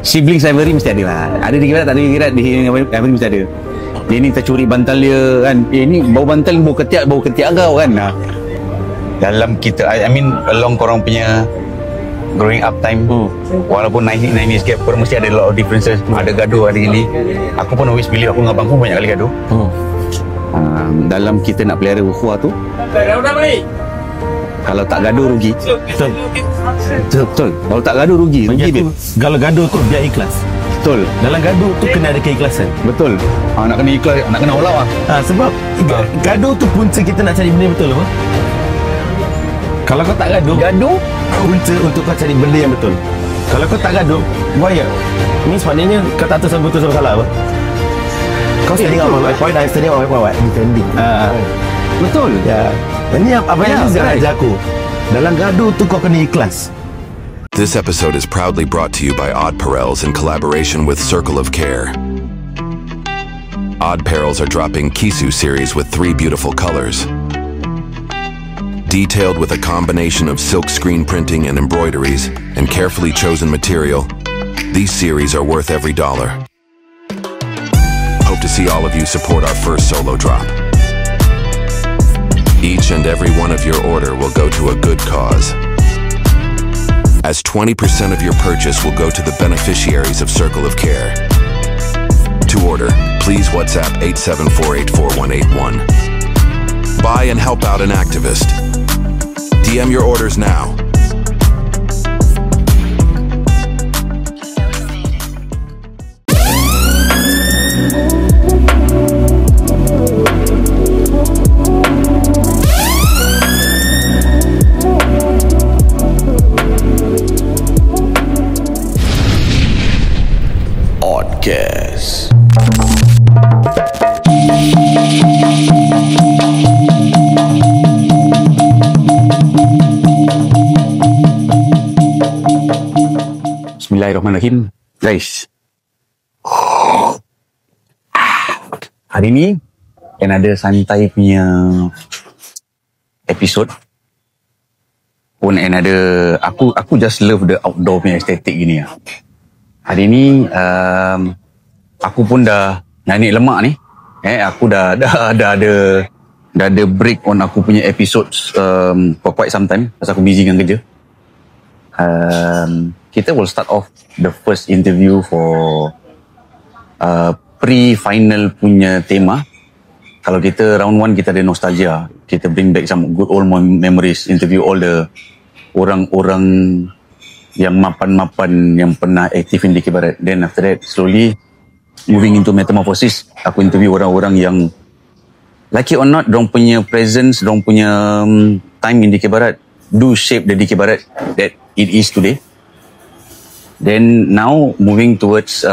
Sibling rivalry mesti ada lah. Ada di Barat, tak ada di Barat, di rivalry mesti ada. Dia ni tercuri bantal dia kan. Ni bau bantal, bau ketiak kau kan. Dalam kita, I mean along korang punya growing up time, walaupun 90s gap, korang mesti ada a lot of differences. Ada gaduh, ada gini. Aku pun always believe aku dengan abang pun banyak kali gaduh. Dalam kita nak pelihara ukhuwah tu, kalau tak gaduh rugi. Betul. Kalau tak gaduh rugi babe. Kalau gaduh tu biar ikhlas. Betul. Dalam gaduh tu kena ada keikhlasan. Betul. Nak kena ikhlas, nak kena olah lah. Sebab gaduh tu punca kita nak cari benda yang betul apa? Kalau kau tak gaduh punca untuk kau cari benda yang betul. Kalau kau tak gaduh, buaya. Ni maknanya kau tak tahu sama betul sama salah apa? Kau standing on my point, I'm standing on my point. Defending. Betul. Ya. Ini apa yang dia ajar aku. Dalam gaduh tu kau kena ikhlas. This episode is proudly brought to you by Odd Perels in collaboration with Circle of Care. Odd Perels are dropping Kisu series with 3 beautiful colors. Detailed with a combination of silk screen printing and embroideries and carefully chosen material, these series are worth every dollar. Hope to see all of you support our first solo drop. Each and every one of your order will go to a good cause, as 20% of your purchase will go to the beneficiaries of Circle of Care. To order, please WhatsApp 874848181. Buy and help out an activist. DM your orders now. Oddcast. Bismillahirrahmanirrahim. Guys, hari ni kan ada santai punya episod pun, and ada aku just love the outdoor punya aesthetic gini lah. Hari ni aku pun dah naik lemak ni. Aku dah ada break on aku punya episodes for quite some time pasal aku busy dengan kerja. Kita will start off the first interview for pre-final punya tema. Kalau kita round 1 kita ada nostalgia, kita bring back some good old memories, interview all the orang-orang yang mapan-mapan yang pernah aktif di DK Barat. Then after that, slowly moving into metamorphosis, aku interview orang-orang yang like it or not, dorang punya presence, dorang punya time in DK Barat do shape the DK Barat that it is today. Then now moving towards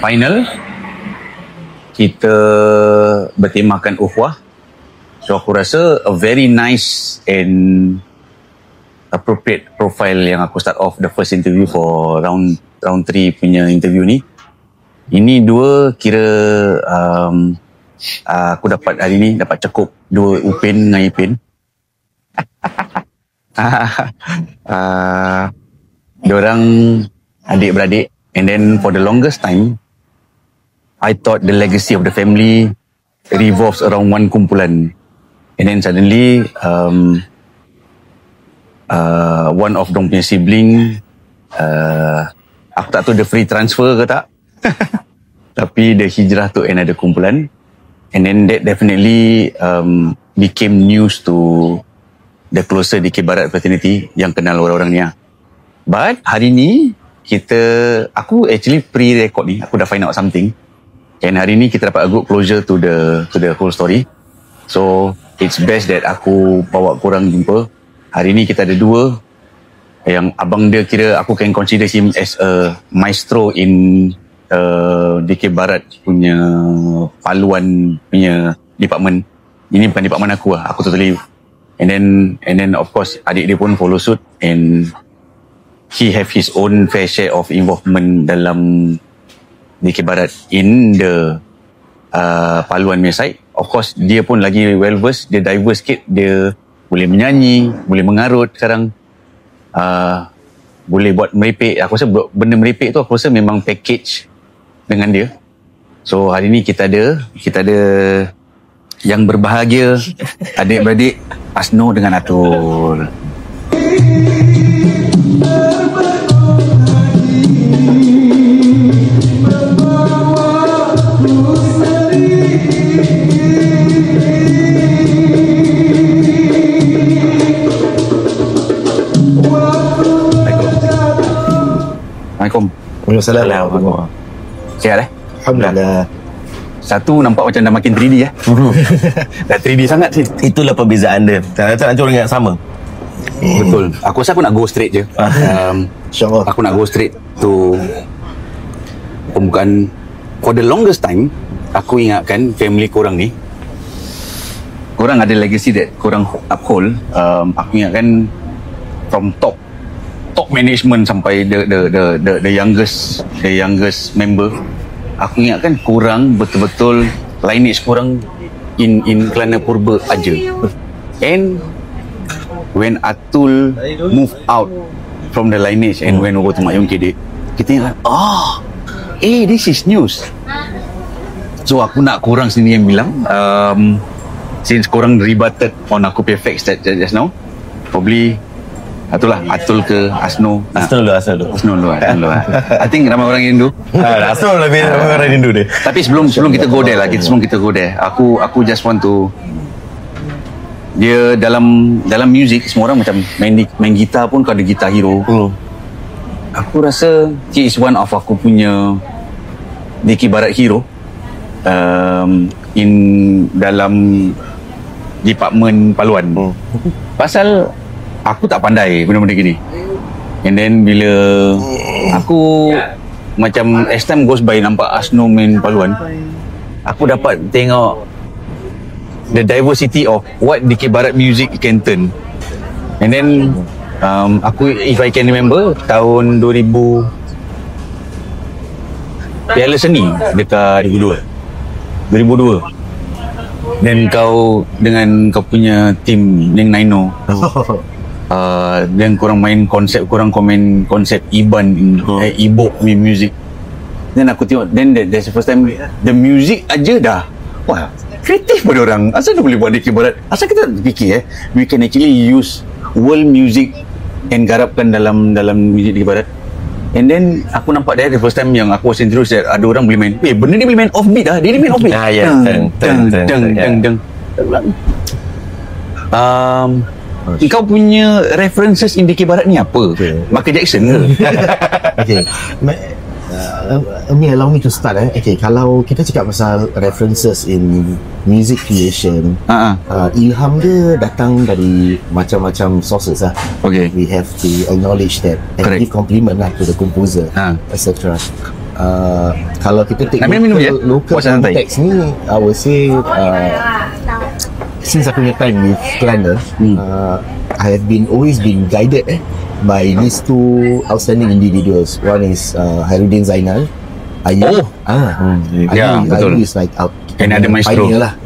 final, kita bertemakan ukhuwah. So aku rasa a very nice and appropriate profile yang aku start off the first interview for round 3 punya interview ni. Ini dua kira aku dapat hari ni dapat cekup 2 Upin dengan Ipin. Diorang adik-beradik, and then for the longest time I thought the legacy of the family revolves around one kumpulan. And then suddenly one of them punya sibling, aku tak tahu dia free transfer ke tak tapi dia hijrah to another kumpulan, and then that definitely became news to the closer DK Barat fraternity yang kenal orang-orang ni lah. But hari ni aku actually pre-record ni, aku dah find out something, and hari ni kita dapat a good closure to the whole story. So it's best that aku bawa korang jumpa. Hari ni kita ada 2 yang abang dia, kira aku can consider him as a maestro in DK Barat punya paluan punya department. Ini bukan department aku lah, aku totally. And then of course adik dia pun follow suit, and he have his own fair share of involvement dalam DK Barat in the paluan punya side. Of course dia pun lagi well versed, dia diverse sikit, dia boleh menyanyi, boleh mengarut sekarang. boleh buat merepek. Aku rasa benda merepek tu aku rasa memang package dengan dia. So hari ni kita ada yang berbahagia, adik-beradik Asno dengan Atul. Assalamualaikum. Sihat Alhamdulillah. Satu nampak macam dah makin 3D Dah 3D sangat sih. Itulah perbezaan dia. Tak nak orang yang sama. Betul. Aku rasa aku nak go straight je. InsyaAllah. Aku nak go straight to pembukaan. For the longest time, aku ingatkan family korang ni, korang ada legacy that korang uphold. Aku ingatkan from top management sampai the youngest member. Aku ingatkan korang betul-betul lineage korang in Kelana Purba aja. And when Atul move out from the lineage and went over to Mak Yong Kedik, kita ingat, this is news. So aku nak korang sendiri yang bilang, since korang rebutted on aku punya facts that just now, probably itulah Atul ke Asno. Asno dulu. I think ramai orang rindu. Asno lebih ramai orang rindu dia. Tapi sebelum kita go there lah, aku just want to, dia dalam music semua orang macam main gitar pun kau ada gitar hero. Aku rasa he is one of aku punya Dikir Barat hero in dalam department paluan. Pasal aku tak pandai benda-benda gini. And then bila aku macam as time goes by nampak Asno main paluan, aku dapat tengok the diversity of what Dikir Barat music can turn. And then aku, if I can remember, tahun 2000 Piala Seni dekat 2002. Dan kau dengan kau punya team yang Naino, dan korang main konsep Iban Ibok music. Then aku tengok, then that's the first time the music aja dah, wah, kreatif pada orang. Asal dia boleh buat Dikir Barat? Asal kita fikir we can actually use world music and garapkan dalam music Dikir Barat. And then aku nampak dia the first time yang aku was introduced that ada orang boleh main, benda ni boleh main offbeat lah. Dia ni main offbeat. Kau punya references in Dikir Barat ni apa? Michael Jackson ke? Okay. Allow me to start. Okay, kalau kita cakap pasal references in music creation, ilham dia datang dari macam-macam sources lah. Okay. We have to acknowledge that and give compliment lah to the composer, etc. Kalau kita take local context ni, I would say since aku punya time with Kelana, I have always been guided by these two outstanding individuals. One is Hairuddin Zainal, Ayu. Ayu is like ada maestro lah,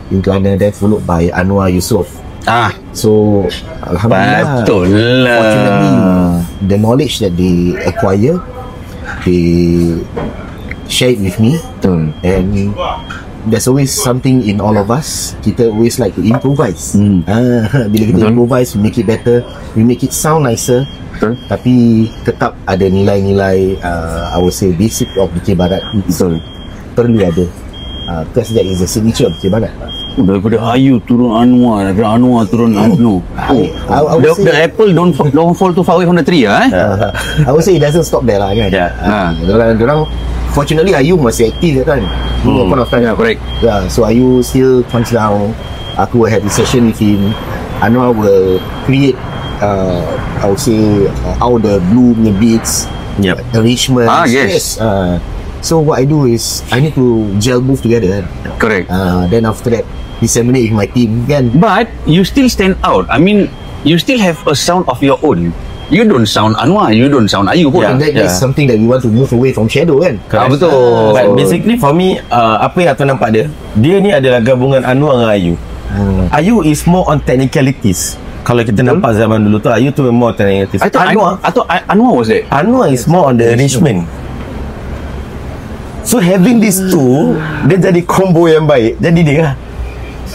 in Kelana, then followed by Anwar Yusof. So alhamdulillah, fortunately the knowledge that they acquire, they share it with me. And there's always something in all of us. Kita always like to improvise. Bila kita improvise, we make it better, we make it sound nicer. Tapi tetap ada nilai-nilai I would say basic of Dikir Barat. Perlu ada, because that is the signature of Dikir Barat. Daripada Ayu turun Anwar, daripada Anwar turun Asno. The apple don't fall too far away from the tree. I would say it doesn't stop there lah kan. Dorang fortunately Ayu masih aktif kan. Correct. So Ayu still punch down. Aku will have a session with him. Anwar will create I would say out the blue beats, arrangement. Yes. So what I do is I need to gel both together. Correct. Then after that disseminate with my team kan. But you still stand out. I mean, you still have a sound of your own. You don't sound Anwar, you don't sound Ayu pun. That's something that we want to move away from shadow kan. Betul. But basically for me, apa yang aku nampak dia ni adalah gabungan Anwar dengan Ayu. Ayu is more on technicalities. Kalau kita nampak zaman dulu tu, Ayu tu more alternative. I thought Anwar was there. Anwar is more on the arrangement. So having these two, dia jadi combo yang baik. Jadi dia lah.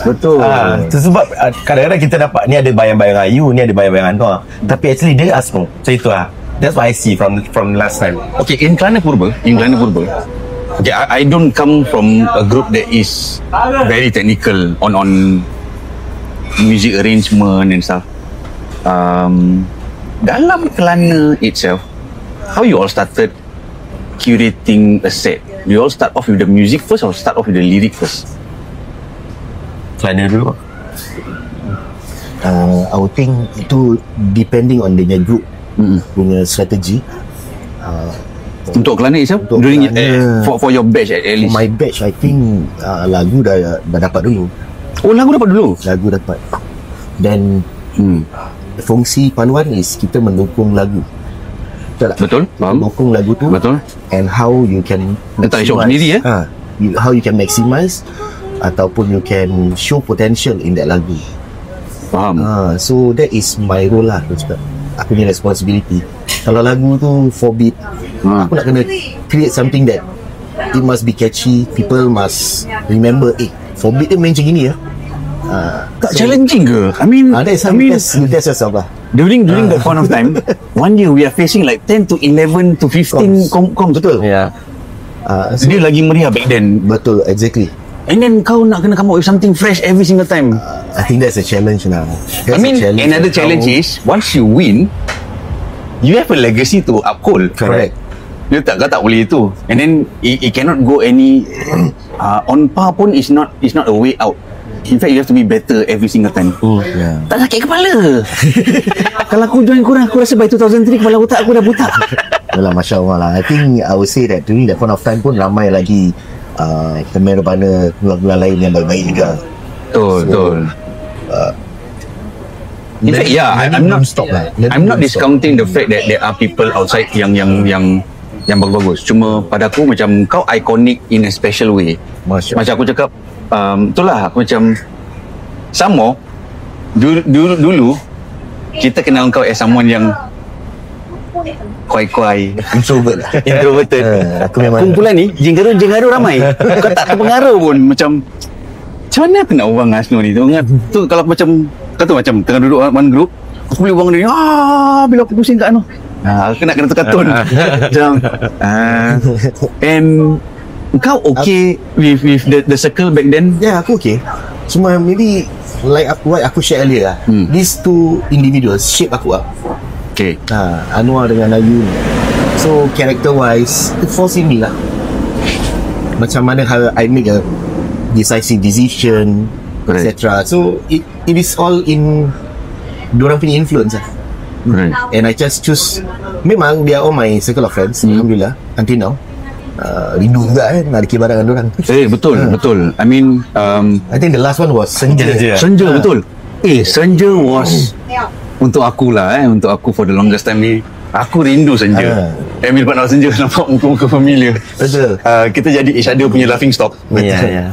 Betul. Sebab kadang-kadang kita dapat ni ada bayang-bayang Ayu, ni ada bayang-bayang Anwar. Tapi actually dia Asno. Macam itu lah. That's what I see from last time. Okay, in Kelana Purba, okay, I don't come from a group that is very technical on music arrangement and stuff. Dalam Kelana itself, how you all started curating a set? You all start off with the music first or start off with the lyric first? Kelana dulu. I would think itu depending on the group punya strategi. Untuk Kelana itself? Untuk during Kelana, for your batch at least? For my batch, I think lagu dah dapat dulu. Oh, lagu dapat dulu? Lagu dapat. Then fungsi paluan is kita mendukung lagu. Betul, faham. Mendukung lagu tu. Betul. And how you can Letak show sendiri how you can maximize ataupun you can show potential in that lagu. Faham. So that is my role lah. Aku punya responsibility. Kalau lagu tu 4 beat, aku nak kena create something that it must be catchy. People must remember, 4 beat dia main macam gini ya. Tak challenging ke? I mean, you test yourself lah. During that point of time, one year we are facing like 10 to 11 to 15 comms. Betul? Yeah. So dia lagi meriah back then. Betul, exactly. And then kau nak kena come up with something fresh every single time. I think that's a challenge now. Another challenge is once you win, you have a legacy to uphold. Correct. You tak boleh itu. And then it cannot go any on par pun is not a way out. In fact, you have to be better every single time. Yeah. Tak sakit kepala. Kalau aku join korang, aku rasa by 2003 kepala otak aku dah butak. Yalah, Masya Allah lah. I think I would say that during that point of time pun ramai lagi pemain rebana gula-gula lain yang baik-baik juga. Betul. In fact, I'm not discounting the fact that there are people outside yang bagus-bagus. Cuma pada aku macam kau iconic in a special way. Macam aku cakap, itulah aku macam sama dulu kita kenal kau as someone yang kuai-kuai, introverted. Aku memang kumpulan ni jenggaru ramai. Kau tak terpengaruh pun. Macam mana aku nak orang Asno ni tu kalau macam kau tu macam tengah duduk one group, aku boleh buang dia bila aku pusing kat Asno, aku nak kena tukar tone. Macam and kau okay with the circle back then? Yeah, aku okay. Cuma maybe like what aku share earlier lah, these two individuals shape aku up. Okay. Anwar dengan Ayu ni, so character wise it falls in me lah. Macam mana how I make a decisive decision, etc. So it is all in diorang punya influence lah. Right. And I just choose. Memang they are all my circle of friends, alhamdulillah until now. Rindu juga kan nak dikibaran dengan diorang. Betul. I mean I think the last one was Senja. Betul. Senja was untuk aku lah untuk aku for the longest time ni aku rindu Senja. Emil Pak Nawar Senja nampak muka-muka familiar. Betul. Kita jadi each other punya laughing stock. Yeah.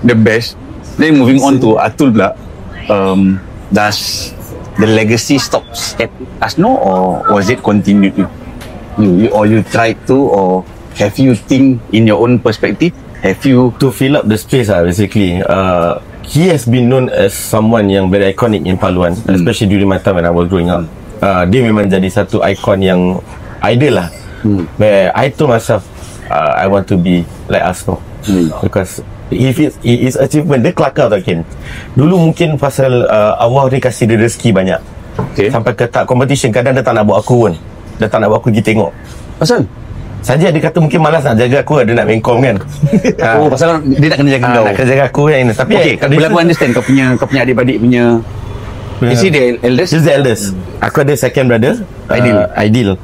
The best. Then moving on to Atul pula, does the legacy stops at Asno or was it continued? You tried to, or have you think in your own perspective? Have you to fill up the space basically. He has been known as someone yang very iconic in Paluan, especially during my time when I was growing up. Dia memang jadi satu icon yang ideal lah. Where I told myself I want to be like Asno, because his achievement dia kelakar tau Ken. Dulu mungkin pasal Allah dia kasih dia rezeki banyak, sampai ke tak competition kadang dia tak nak buat aku pun. Dia tak nak buat aku pergi tengok. pasal? Saja dia kata mungkin malas nak jaga aku, dia nak main kom kan. Pasal dia nak kena jaga kau. Nak kena jaga aku kan. Tapi bila aku understand kau punya adik-beradik punya, is he the eldest? He's the eldest. Aku ada second brother, Aidil.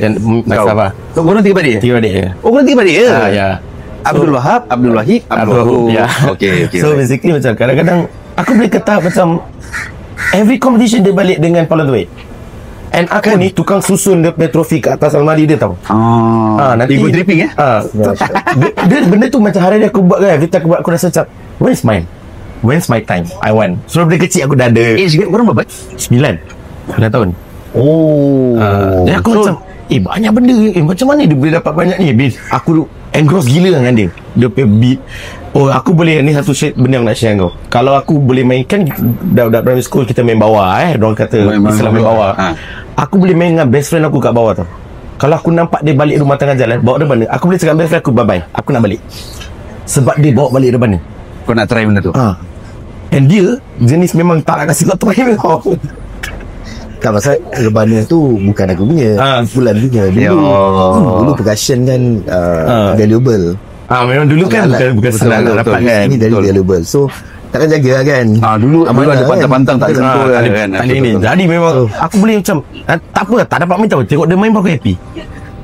Dan Sabah. So korang tiga beradik? Tiga beradik je. Oh, korang tiga beradik je? Ya. Abdul Wahab, Abdul Wahid, Abdul Wahab. Ya. Okay. So basically macam kadang-kadang aku boleh kata macam every competition dia balik dengan Paluan Duit. And aku ni tukang susun dia punya trofi kat atas almari dia tau. Nanti ego tripping dia benda tu macam hari ni aku buat kan, kita aku buat, aku rasa macam where is mine? when's my time? I want. So dari kecil aku dah ada. Korang berapa? 9 tahun. Oh. Jadi aku macam banyak benda. Macam mana dia boleh dapat banyak ni? Bis aku engross gila dengan dia. Dia punya beat. Oh, aku boleh, ni satu benda yang nak share dengan kau. Kalau aku boleh main, kan dah primary school kita main bawah Diorang kata Islam main bawah. Aku boleh main dengan best friend aku kat bawah tau. Kalau aku nampak dia balik rumah tengah jalan, bawa dia mana, aku boleh cakap best friend aku, bye-bye, aku nak balik. Sebab dia bawa balik dia mana. Kau nak try benda tu? And dia jenis memang tak nak kasih kau try tau. Tak, pasal Rebana tu bukan aku punya, Bulan punya. Dulu percussion kan valuable. Memang dulu kan bukan senang nak dapat kan. Ini dari valuable. So takkan jaga lah kan. Dulu ada pantang-pantang tak sentuh kan. Tak ni. Jadi memang aku boleh macam tak apa, tak dapat main tau. Tengok dia main pun aku happy.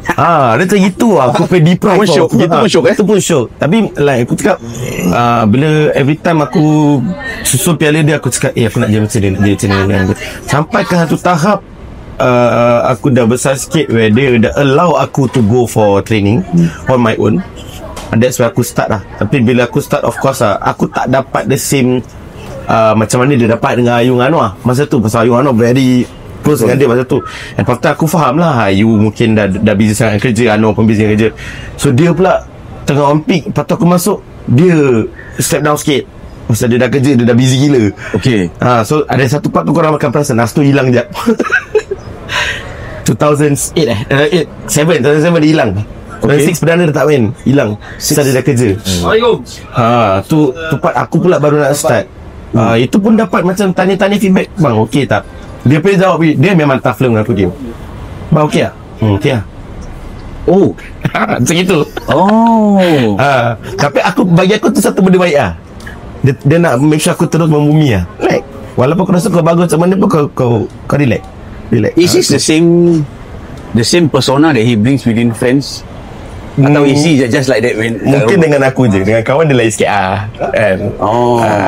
Dia macam gitu lah. Aku pergi deprive. Itu pun syok. Tapi like aku cakap, bila every time aku susun piala dia, aku cakap aku nak jadi macam dia. Sampai ke satu tahap aku dah besar sikit where dia dah allow aku to go for training on my own. And that's where aku start lah. Tapi bila aku start, of course lah, aku tak dapat the same macam mana dia dapat dengan Ayung Anwar masa tu. Pasal Ayung Anwar very close dengan dia masa tu. And after aku faham lah, Ayu mungkin dah busy sangat kerja, Anwar pun busy dengan kerja. So dia pula tengah on peak. Lepas tu aku masuk, dia step down sikit. Pasal dia dah kerja, dia dah busy gila. Okay. So ada satu part tu korang makan perasan, Nas tu hilang jap. 2007 dia hilang. 2006 perdana dia tak main, hilang. Sebab dia dah kerja. Tu part aku pula baru nak start. Itu pun dapat macam tanya-tanya feedback. Bang, okey tak? Dia pun jawab, dia memang tough lah dengan aku dia. Bang, okey tak? Okey lah. Oh, macam itu. Tapi bagi aku tu satu benda baik lah. Dia nak make sure aku terus membumi lah. Like, walaupun aku rasa kau bagus macam mana pun kau relax. Is this the same persona that he brings within friends? Atau is he just like that when mungkin dengan aku je, dengan kawan dia lain sikit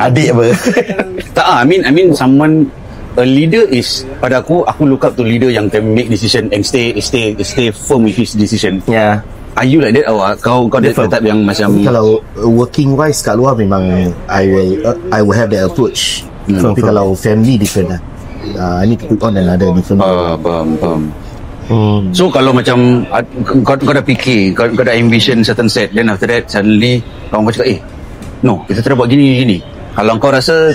adik apa. Tak, I mean someone, a leader is, pada aku look up to leader yang can make decision and stay firm with his decision. Are you like that? Kau dia tetap yang macam, kalau working wise kat luar memang I will have that approach. Tapi kalau family different lah. I need to put on another different. Faham. So kalau macam kau dah fikir, kau dah ambition certain set, then after that suddenly kau cakap no, kita try buat gini. Kalau kau rasa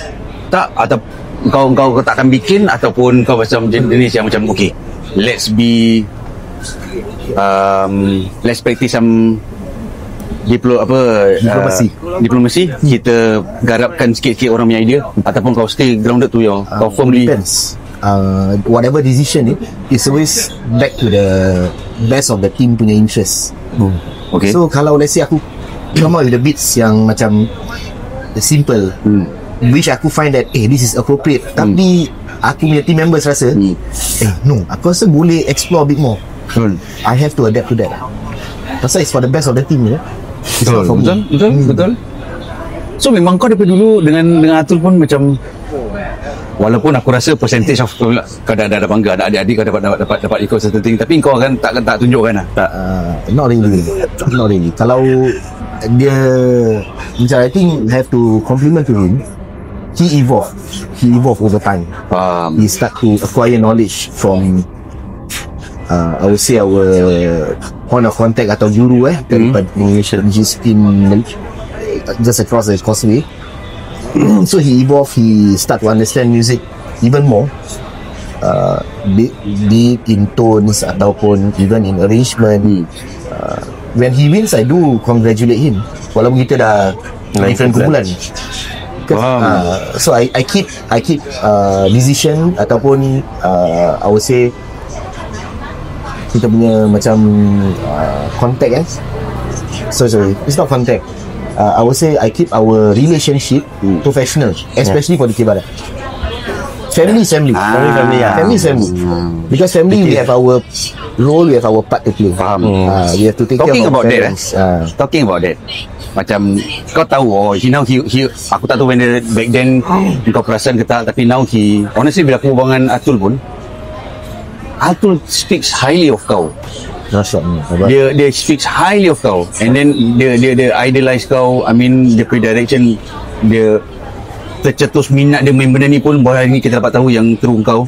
tak, atau kau tak akan bikin, ataupun kau macam jenis yang macam okay, let's practice some diplomasi, kita garapkan sikit-sikit orang punya idea, ataupun kau stay grounded to your kau firmly. Depends. Whatever decision it's always back to the best of the team punya interest. Okay. So kalau let's say aku come out with the beats yang macam simple, which aku find that this is appropriate, tapi aku punya team members rasa no, aku rasa boleh explore a bit more. I have to adapt to that. Pasal it's for the best of the team. Betul. So memang kau daripada dulu dengan Atul pun macam, walaupun aku rasa percentage of kau dah bangga ada adik-adik kau dapat ikut certain thing, tapi kau kan tak tunjukkan lah. Not really. Kalau dia macam, I think have to compliment to him, he evolved over time. He start to acquire knowledge from I would say our point of contact atau guru daripada Malaysia, which is in just across the causeway. So he evolved, he start to understand music even more, be it in tones ataupun even in arrangement. When he wins, I do congratulate him, walaupun kita dah different kumpulan. So I keep musician ataupun I would say kita punya macam contact sorry, it's not contact. I would say I keep our relationship professional, especially for the Barat. Family is family. Family is family. Because family, we have our role, we have our part to play. We have to take care of our parents. Talking about that, macam kau tahu, aku tak tahu when back then kau perasan ke tak, tapi now honestly bila aku berbual dengan Atul pun, Atul speaks highly of kau. Dia speaks highly of kau, and then dia idolize kau. I mean, the direction dia tercetus minat dia main benda ni pun baru hari ni kita dapat tahu yang terungkau.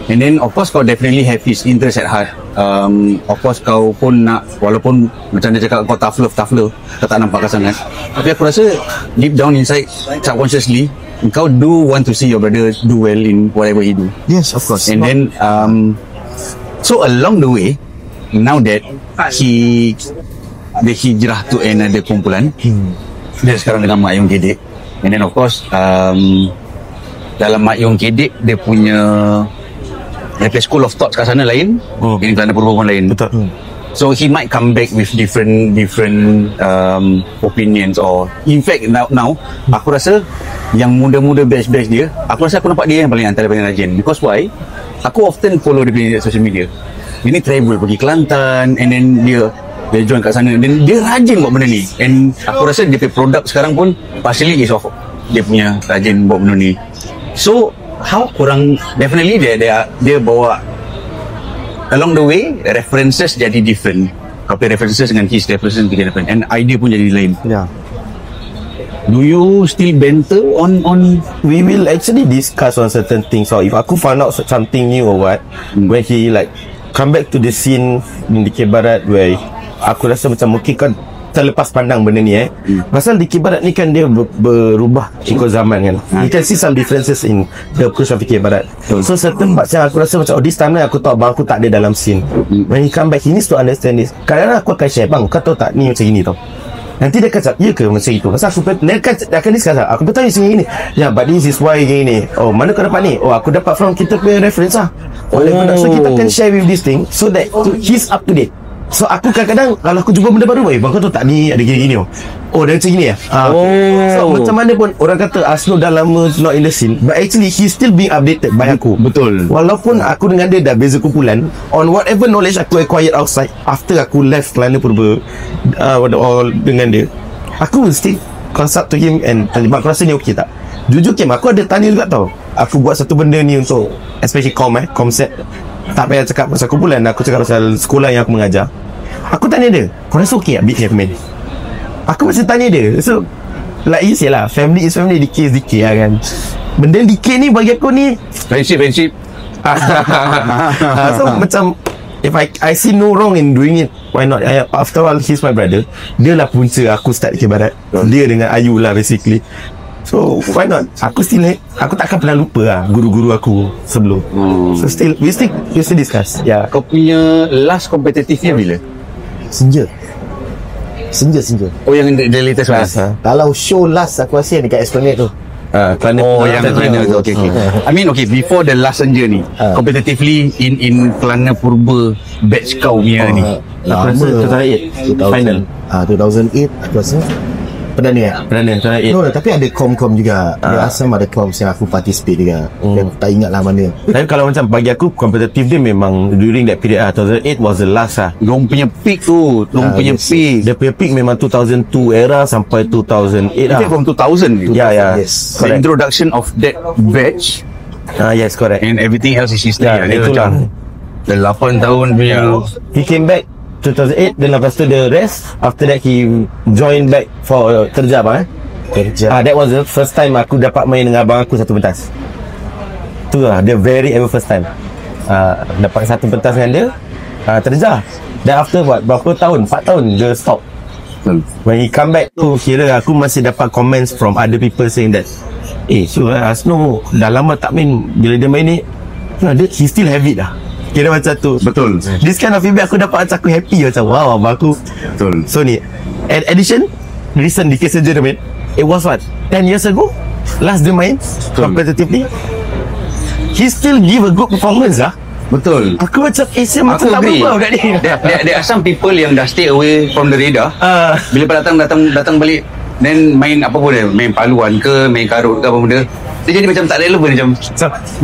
And then of course kau definitely have his interest at heart. Of course kau pun nak, walaupun macam dia cakap kau tough love, kau tak nampak sangat, tapi aku rasa deep down inside, subconsciously, kau do want to see your brother do well in whatever he do. Yes, of course. And then so along the way, now that dia hijrah to another kumpulan, dia sekarang dengan Mak Yong Kedik. And then of course dalam Mak Yong Kedik dia punya school of thoughts kat sana lain, ini Kelana Purba pun lain. Betul. So he might come back with different opinions, or in fact now aku rasa yang muda-muda batch dia, aku rasa aku nampak dia yang antara paling rajin. Because why? Aku often follow dia punya social media. Dia ni travel pergi Kelantan, and then dia join kat sana, dan dia rajin buat benda ni. And aku rasa dia punya produk sekarang pun partially is of dia punya rajin buat benda ni. So how korang, definitely dia bawa along the way references jadi different. Apa references dengan his references jadi different, and idea pun jadi lain. Yeah. Do you still banter on We will actually discuss on certain things. So if aku find out something new or what, when he like come back to the scene in Dikir Barat, where aku rasa macam mungkin kan terlepas pandang benda ni pasal Dikir Barat ni kan dia berubah ikut zaman kan. You can see some differences in the approach of Dikir Barat. So certain parts yang aku rasa macam this time aku tahu bang aku tak ada dalam scene. When he come back, he needs to understand this. Kadang-kadang aku akan share, bang kau tahu tak ni macam gini tau. Nanti dia kata, ya ke macam itu? Pasal aku akan discuss, aku betul ni sini gini. Ya, but this is why gini. Oh, mana kau dapat ni? Oh, aku dapat from kita punya reference lah. So kita akan share with this thing so that he's up to date. So aku kadang-kadang kalau aku jumpa benda baru, bang kau tahu tak ni ada gini-gini oh dia macam gini so macam mana pun orang kata Asno dah lama not in the scene, but actually he's still being updated by aku. Betul. Walaupun aku dengan dia dah beza kumpulan, on whatever knowledge aku acquired outside after aku left Kelana Purba dengan dia, aku will still consult to him and tanya, aku rasa ni okey tak? Jujur Kim, aku ada tanya juga tau, aku buat satu benda ni untuk especially Comset, tak payah cakap pasal kumpulan, aku cakap pasal sekolah yang aku mengajar. Aku tanya dia, kau rasa okey tak Big Heavman? Aku masih tanya dia. So like you say lah, family is family, decay is decay lah kan. Benda decay ni bagi aku ni friendship so macam if I see no wrong in doing it, why not? After all, he's my brother. Dia lah punca aku start Dikir Barat. Dia dengan Ayu lah basically. So why not? Aku takkan pernah lupa lah guru-guru aku sebelum. So we still discuss. Yeah. Kau punya last competitive-nya bila? Senja. Oh, yang the latest one. Kalau show last aku rasa dekat Esplanade tu. Yang Kelana tu. Okay. I mean before the last Senja ni, competitively in Kelana Purba batch kau punya ni. Aku rasa 2008 final. 2008 aku rasa. Perdana 2008. No, tapi ada kom juga. Dia asam ada kom yang aku participate juga. Dia tak ingat lah mana. Tapi kalau macam bagi aku kompetitif dia memang during that period 2008 was the last lah. Diorang punya peak tu, peak. Dia punya peak memang 2002 era sampai 2008 lah. From 2000 Yeah. Yes. The introduction of that batch. Yes, correct. And everything else is history. Itulah. Dah 8 tahun punya. He came back 2008, then lepas tu dia rest. After that he joined back for Terjab. That was the first time aku dapat main dengan abang aku satu pentas. Tu lah, the very ever first time dapat satu pentas dengan dia, Terjab. Then after berapa tahun, 4 tahun dia stop. When he come back tu, kira aku masih dapat comments from other people saying that sure Asno dah lama tak main, bila dia main ni he still have it lah. Kira macam tu. Betul. This kind of feedback aku dapat, macam aku happy, macam wow abang aku. Betul. So ni addition recent Dikir Senja dia main, it was what 10 years ago last dia main competitively. He still give a good performance lah. Betul. Aku macam macam tak berubah kat ni. There are some people yang dah stay away from the radar. Bila datang balik, then main apa pun dia, main paluan ke, main karut ke apa benda, dia jadi macam tak relevan, macam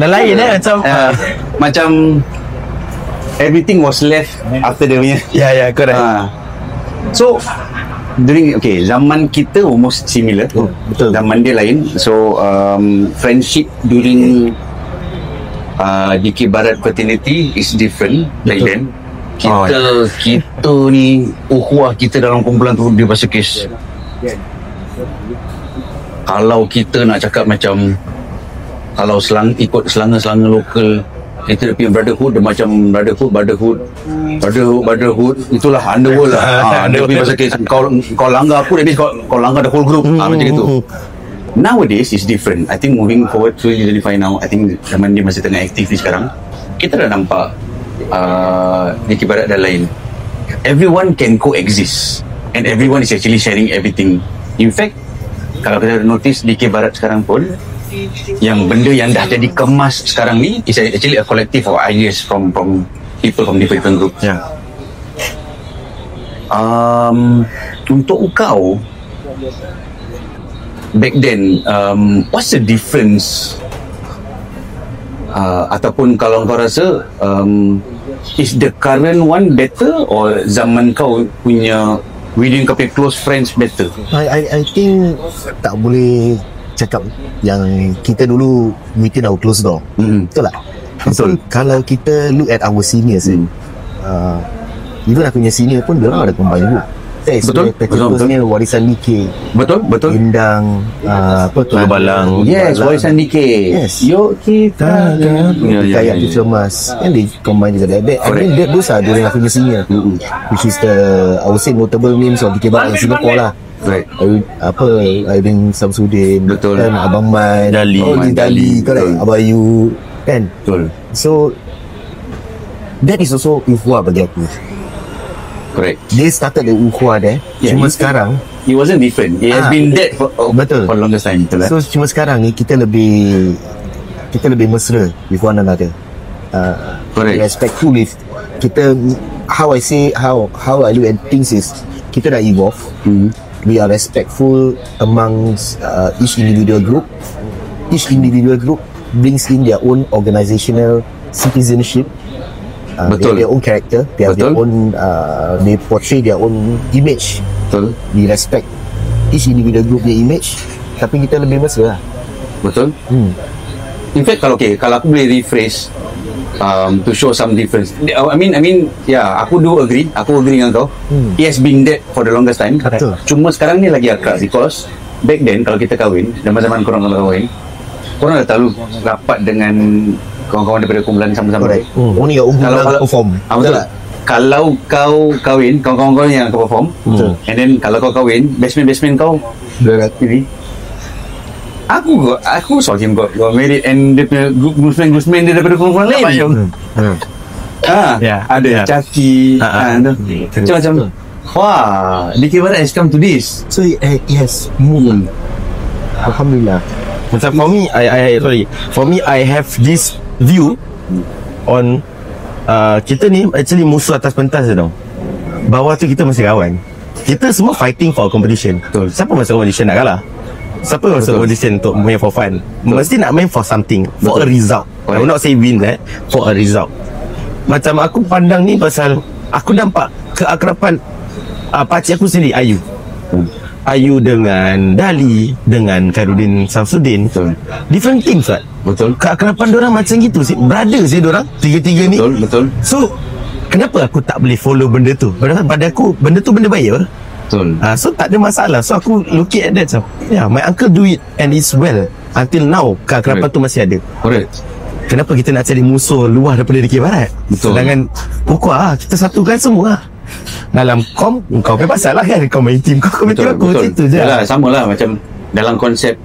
dah lain macam everything was left after dia punya. Yeah, correct. So during zaman kita almost similar. Betul. Zaman dia lain. So friendship during Dikir Barat fraternity is different back then. Kita ni ukhuwah kita dalam kumpulan tu dia pasal kes. Kalau kita nak cakap macam, kalau ikut selanga-selanga lokal, kita punya brotherhood, dia macam brotherhood, itulah underworld lah. Dia punya pasal kes, kau langgar aku, that means kau langgar the whole group. Macam itu. Nowadays is different. I think moving forward to 2025 now, I think zaman dia masih tengah aktif ni sekarang, kita dah nampak Dikir Barat dan lain. Everyone can coexist and everyone is actually sharing everything. In fact, kalau kita notice Dikir Barat sekarang pun, yang benda yang dah jadi kemas sekarang ni is actually a collective of ideas from people from different groups. Untuk kau back then, what's the difference, ataupun kalau kau rasa is the current one better or zaman kau punya within kau punya close friends better? I think tak boleh cakap yang kita dulu within our closed door. Betul tak? Betul. Kalau kita look at our seniors, even aku punya senior pun diorang ada combine juga. Betul. Betul. Warisan DK. Betul. Indang Tulu Balang. Yes, Warisan DK. Yes. Yuk kita Kayak tu Cemas. And they combine together. I mean, those are during aku punya senior, which is I would say notable names of DK Barat in Singapore lah. Right. Aidin Samsudin, betul. Kan, Abang Man, Dali, kan, Abang Ayu, kan. Betul. So that is also Uhua bagi aku. Correct. They started the Uhua there. Cuma sekarang it wasn't different. It has been dead for for longest time. Betul. So cuma sekarang ni kita lebih mesra with one another. Correct. Respectful with kita. How I look at things is kita dah evolve. We are respectful amongst each individual group. Each individual group brings in their own organizational citizenship. They have their own character. They have their own. They portray their own image. Betul. We respect each individual group their image. Tapi kita lebih mesra lah. Betul. In fact, kalau aku boleh rephrase to show some difference. I mean, aku do agree. Aku agree dengan kau. It has been dead for the longest time. Betul. Cuma sekarang ni lagi akrab because back then kalau kita kahwin, zaman korang kahwin, korang dah terlalu rapat dengan kawan-kawan daripada kumpulan sama-sama. Only your own kumpulan perform. Betul tak? Kalau kau kahwin, kawan-kawan kau yang kau perform, and then kalau kau kahwin, bestman kau ini. Aku saw him got married and dia punya groomsman dia daripada kumpulan lain. Ada Caki, macam wah, Dikir Barat has come to this. So yes, Alhamdulillah. Macam for me I have this view on kita ni actually musuh atas pentas je tau. Bawah tu kita masih kawan. Kita semua fighting for competition. Betul. Siapa masuk competition nak kalah? Siapa masuk competition untuk main for fun? Mesti nak main for something, for a result. I will not say win, for a result. Macam aku pandang ni pasal aku nampak keakraban pakcik aku sendiri, Ayu dengan Dali, dengan Khairuddin Samsudin. Betul. Different teams kan? Betul. Keakraban diorang macam gitu sih. Brother sih diorang, tiga-tiga ni. Betul. So kenapa aku tak boleh follow benda tu? Padahal pada aku benda tu benda baik apa? Betul. So tak ada masalah. So aku looking at that, so my uncle do it and it's well. Until now keakraban tu masih ada. Correct. Kenapa kita nak cari musuh luar daripada Dikir Barat? Betul. Sedangkan kita satukan semua. Dalam kau punya pasal lah kan, kau main team kau main team aku, macam tu je. Yalah, sama lah macam dalam konsep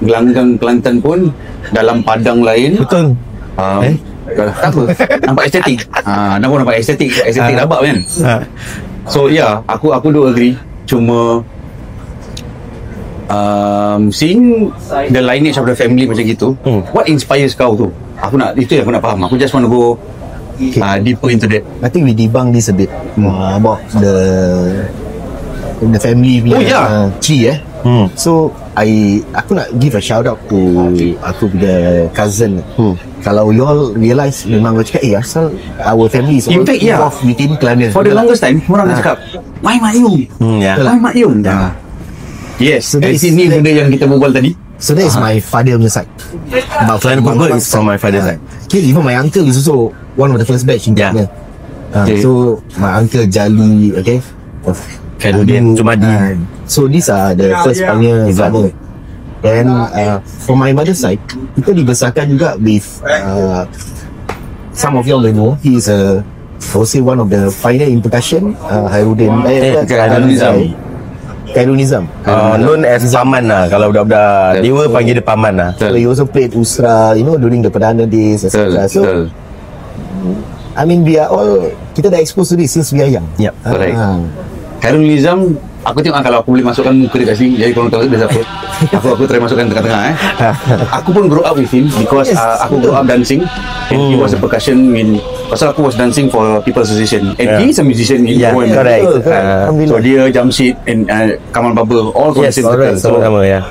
gelanggang Kelantan pun dalam padang lain. Betul. Apa? Nampak estetik. Nampak estetik rabak kan. So aku do agree. Cuma seeing the lineage of the family macam gitu, what inspires kau tu? Itu yang aku nak faham. Aku just want to go deeper into that. I think we debunk this a bit about the family tree. So aku nak give a shout out to aku punya cousin. Kalau you all realise, memang aku cakap asal our family is involved within Kelantan. For the longest time orang cakap Mai Mak Yung. Mai Mak Yung. Yes, so dari sini benda yang kita berbual tadi. So that is my father punya side. But Flying Bumper is from my father's side. Okay, even my uncle is also one of the first batch in Kelantan. So my uncle Jali, Khairuddin Jumadi. So these are the first pioneer brother. And from my mother's side, kita dibesarkan juga with some of y'all may know, he is I would say one of the pioneer in percussion, Hairudin Khairul Nizam. Known as Paman lah. Kalau budak-budak Dewa panggil dia Paman lah. So he also played Usra, during the Perdana days, etc. So I mean, we are all, kita dah exposed to this since we are young. Yep, correct. Khairul Nizam, aku tengok kalau aku boleh masukkan muka dia kat sini, jadi korang tahu dia siapa. Aku try masukkan tengah-tengah Aku pun grow up with him because aku grow up dancing and he was a percussion pasal aku was dancing for People Association and he is a musician in OM. Correct. So dia Jamshid and Kamal Baba all from the same circle. So sama ya.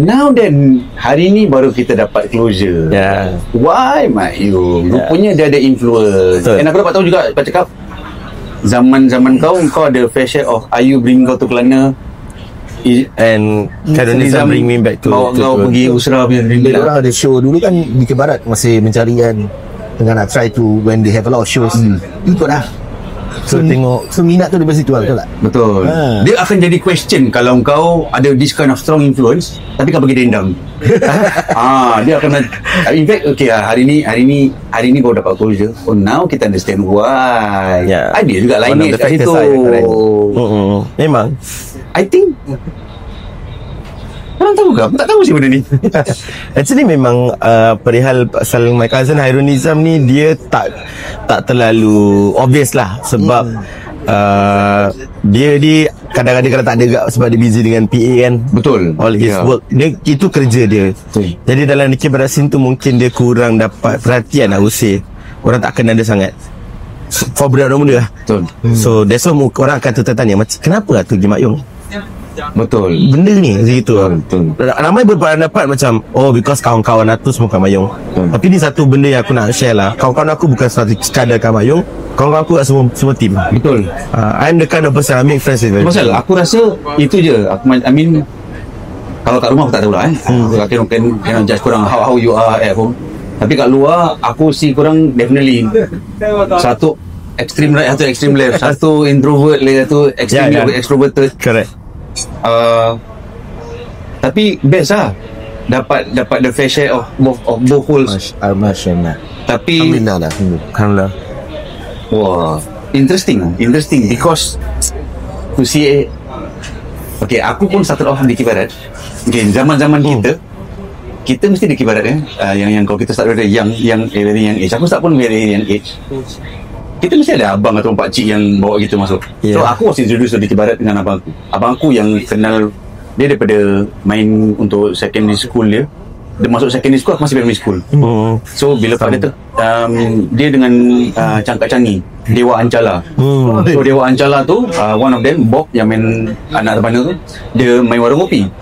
Now then, hari ni baru kita dapat closure. Why Mak Yung? Rupanya dia ada influence. And aku dapat tahu juga, kau cakap zaman-zaman kau ada fair share of Ayu bring kau to Kelana and Khairul Nizam bring me back to kau pergi Usra punya drink. Dia orang ada show dulu kan, Bukit Barat masih mencari kan, dengan nak try to when they have a lot of shows, ikut lah. So tengok, so minat tu daripada situ lah, betul tak? Betul. Dia akan jadi question kalau kau ada this kind of strong influence tapi kau pergi dendam. Dia akan in fact hari ni kau dapat closure. Now kita understand why. Ada juga lineage kat situ. Memang I think korang tahu ke? Aku tak tahu sih benda ni. Actually memang perihal pasal my cousin Khairul Nizam ni, dia tak terlalu obvious lah. Sebab dia kadang-kadang kalau tak ada gak, sebab dia busy dengan PA kan. Betul. All his work, dia, itu kerja dia. Jadi dalam Dikir Barat Scene tu mungkin dia kurang dapat perhatian lah, usir. Orang tak kenal dia sangat for budak-budak muda lah. Betul. So that's why orang akan tertanya macam kenapa lah tu Mak Yung betul benda ni gitu. Betul. Ramai berpendapat macam because kawan-kawan aku semua Kak Mayong. Tapi ni satu benda yang aku nak share lah. Kawan-kawan aku bukan sekadar Kak Mayong, kawan-kawan aku semua team. Betul. I'm the kind of person I make friends with. Pasal aku rasa itu je. I mean, kalau kat rumah aku tak tahu lah Aku cannot judge korang how you are at home. Tapi kat luar aku see korang definitely satu extreme right, satu extreme left, satu introvert lagi, satu extreme extroverted. Correct. Tapi best lah dapat the fair share of both holes. Tapi Alhamdulillah. Wah, interesting because to see aku pun started off di Dikir Barat. Zaman-zaman kita mesti Dikir Barat yang kalau kita start dari young age. Aku start pun very young age. Kita mesti ada abang atau pakcik yang bawa kita masuk. So aku was introduced to Dikir Barat dengan abang aku. Abang aku yang kenal dia daripada main untuk secondary school dia. Dia masuk secondary school, aku masih primary school. So bila pada tu dia dengan Cangkat Canggih, Dewa Ancala. So Dewa Ancala tu one of them, Bob yang main anak terbana tu, dia main warung kopi.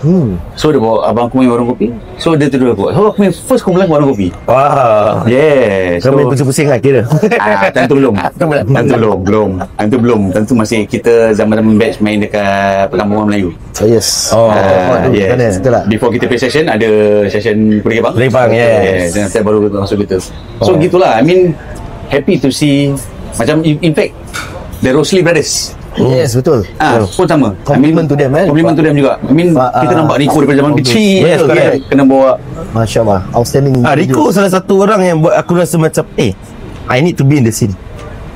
So dia bawa abang aku main warung kopi. So dia tidur aku. So aku main first kumpulan warung kopi. Wow. Yes. Kau main pusing-pusing lah kira. Tentu belum. Tentu belum. Tentu masih kita zaman-zaman batch main dekat Perkampungan Melayu. Yes. Yes. Before kita play session, ada session Kuda Kepang. Yes. Dan saya baru masuk kita. So gitulah. I mean, happy to see. Macam in fact the Rosli Brothers. Yes, betul. Pun sama. Compliment to them, Compliment to them juga. I mean, kita nampak Rico daripada zaman kecil. Yes, correct. Kena bawa. Masya Allah, outstanding. Rico salah satu orang yang buat aku rasa macam I need to be in the scene.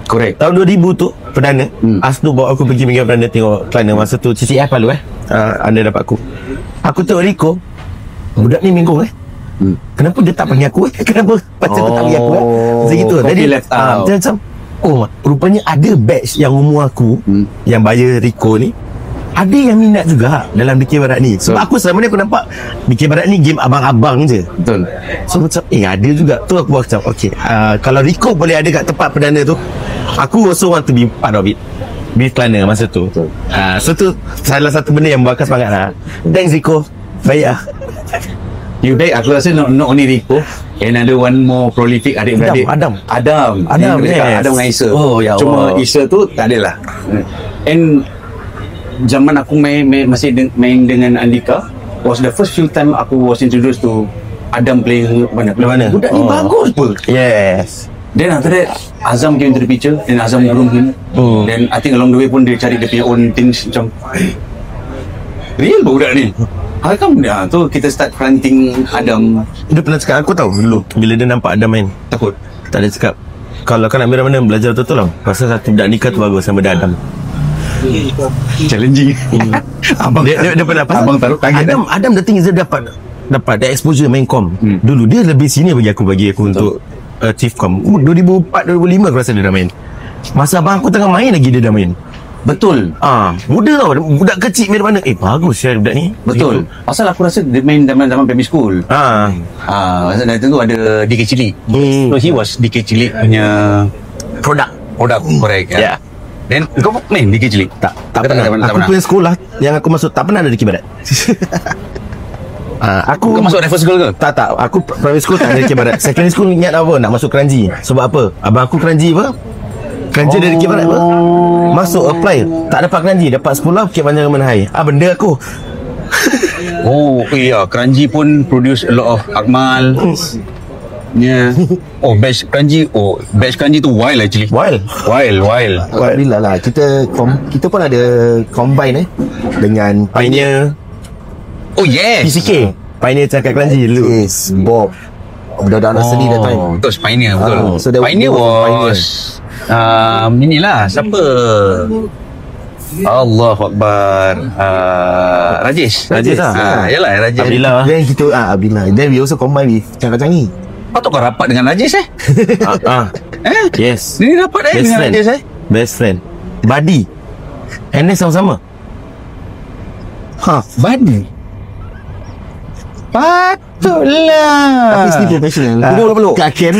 Correct. Tahun 2000 tu Perdana Asnu bawa aku pergi Minggu Perdana tengok Kelana. Masa tu CCF lalu anda dapat aku tengok Rico, budak ni minggu kenapa dia tak panggil aku kenapa macam tu tak panggil aku macam gitu. Jadi dia macam rupanya ada batch yang umur aku yang bayar Rico ni, ada yang minat juga dalam Dikir Barat ni. Sebab aku selama ni aku nampak Dikir Barat ni game abang-abang je. Betul. So macam ada juga. Tu aku buat macam kalau Rico boleh ada kat tempat Perdana tu, aku also want to be part of it. Di Kelana masa tu. So tu salah satu benda yang buat aku semangat lah. Thanks Rico. Baik lah. You baik, aku rasa not only Rico, another one more prolific adik-beradik. Adam, yes. Adam dengan Isa. Cuma Isa tu tak adalah. And zaman aku masih main dengan Andika was the first few time aku was introduced to Adam playing mana? Budak ni bagus pun. Yes. Then after that Azam came to the picture and Azam groom him. Then I think along the way pun dia cari dia punya own things macam real budak ni. tu kita start planting Adam. Dia pernah cakap aku tahu dulu bila dia nampak Adam main. Takut. Tak ada cakap kalau kau nak ambil mana belajar betul-betul lah. Pasal satu budak nikah tu bagus sama dia Adam. Challenging. Abang dia pernah pasal abang taruh target. Adam the thing is dia dapat dia exposure main kom. Dulu dia lebih senior bagi aku untuk chief com. 2004 2005 aku rasa dia dah main. Masa abang aku tengah main lagi dia dah main. Betul. Muda tau. Budak kecil main mana. Bagus ya budak ni. Betul. Gitu. Pasal aku rasa dia main zaman primary school. Pasal dari tu ada DK Cilik. So he was DK Cilik punya Produk. Correct. Yeah. Then kau main DK Cilik? Tak pernah. Aku punya sekolah yang aku masuk tak pernah ada Dikir Barat. Aku Kau masuk Raffles Girl ke? Tak. Aku primary school tak ada Dikir Barat. Secondary school ingat apa? Nak masuk Keranji. Sebab apa? Abang aku Keranji apa? Keranji dari Dikir Barat apa? Masuk apply. Tak dapat Keranji. Dapat sekolah Bukit Panjang Government High. Benda aku. Keranji pun produce a lot of Akmal. Batch Keranji tu wild actually. Wild. Alhamdulillah lah. Kita pun ada combine dengan Pioneer. Oh yes. PCK. Pioneer cakap Keranji dulu. Yes, Bob. Budak-budak Nasri that time. Betul, Pioneer betul. So that Pioneer was inilah siapa? Allahu Akbar. Rajesh lah. Yalah Rajesh. Abdillah. Then kita Abdillah. Then we also combine with Canggih. Patut kau rapat dengan Rajesh Yes. Ni rapat Best dengan friend. Rajesh Best friend. Buddy. NS sama-sama. Buddy. Patutlah. Tapi still professional. Peluk. Kaken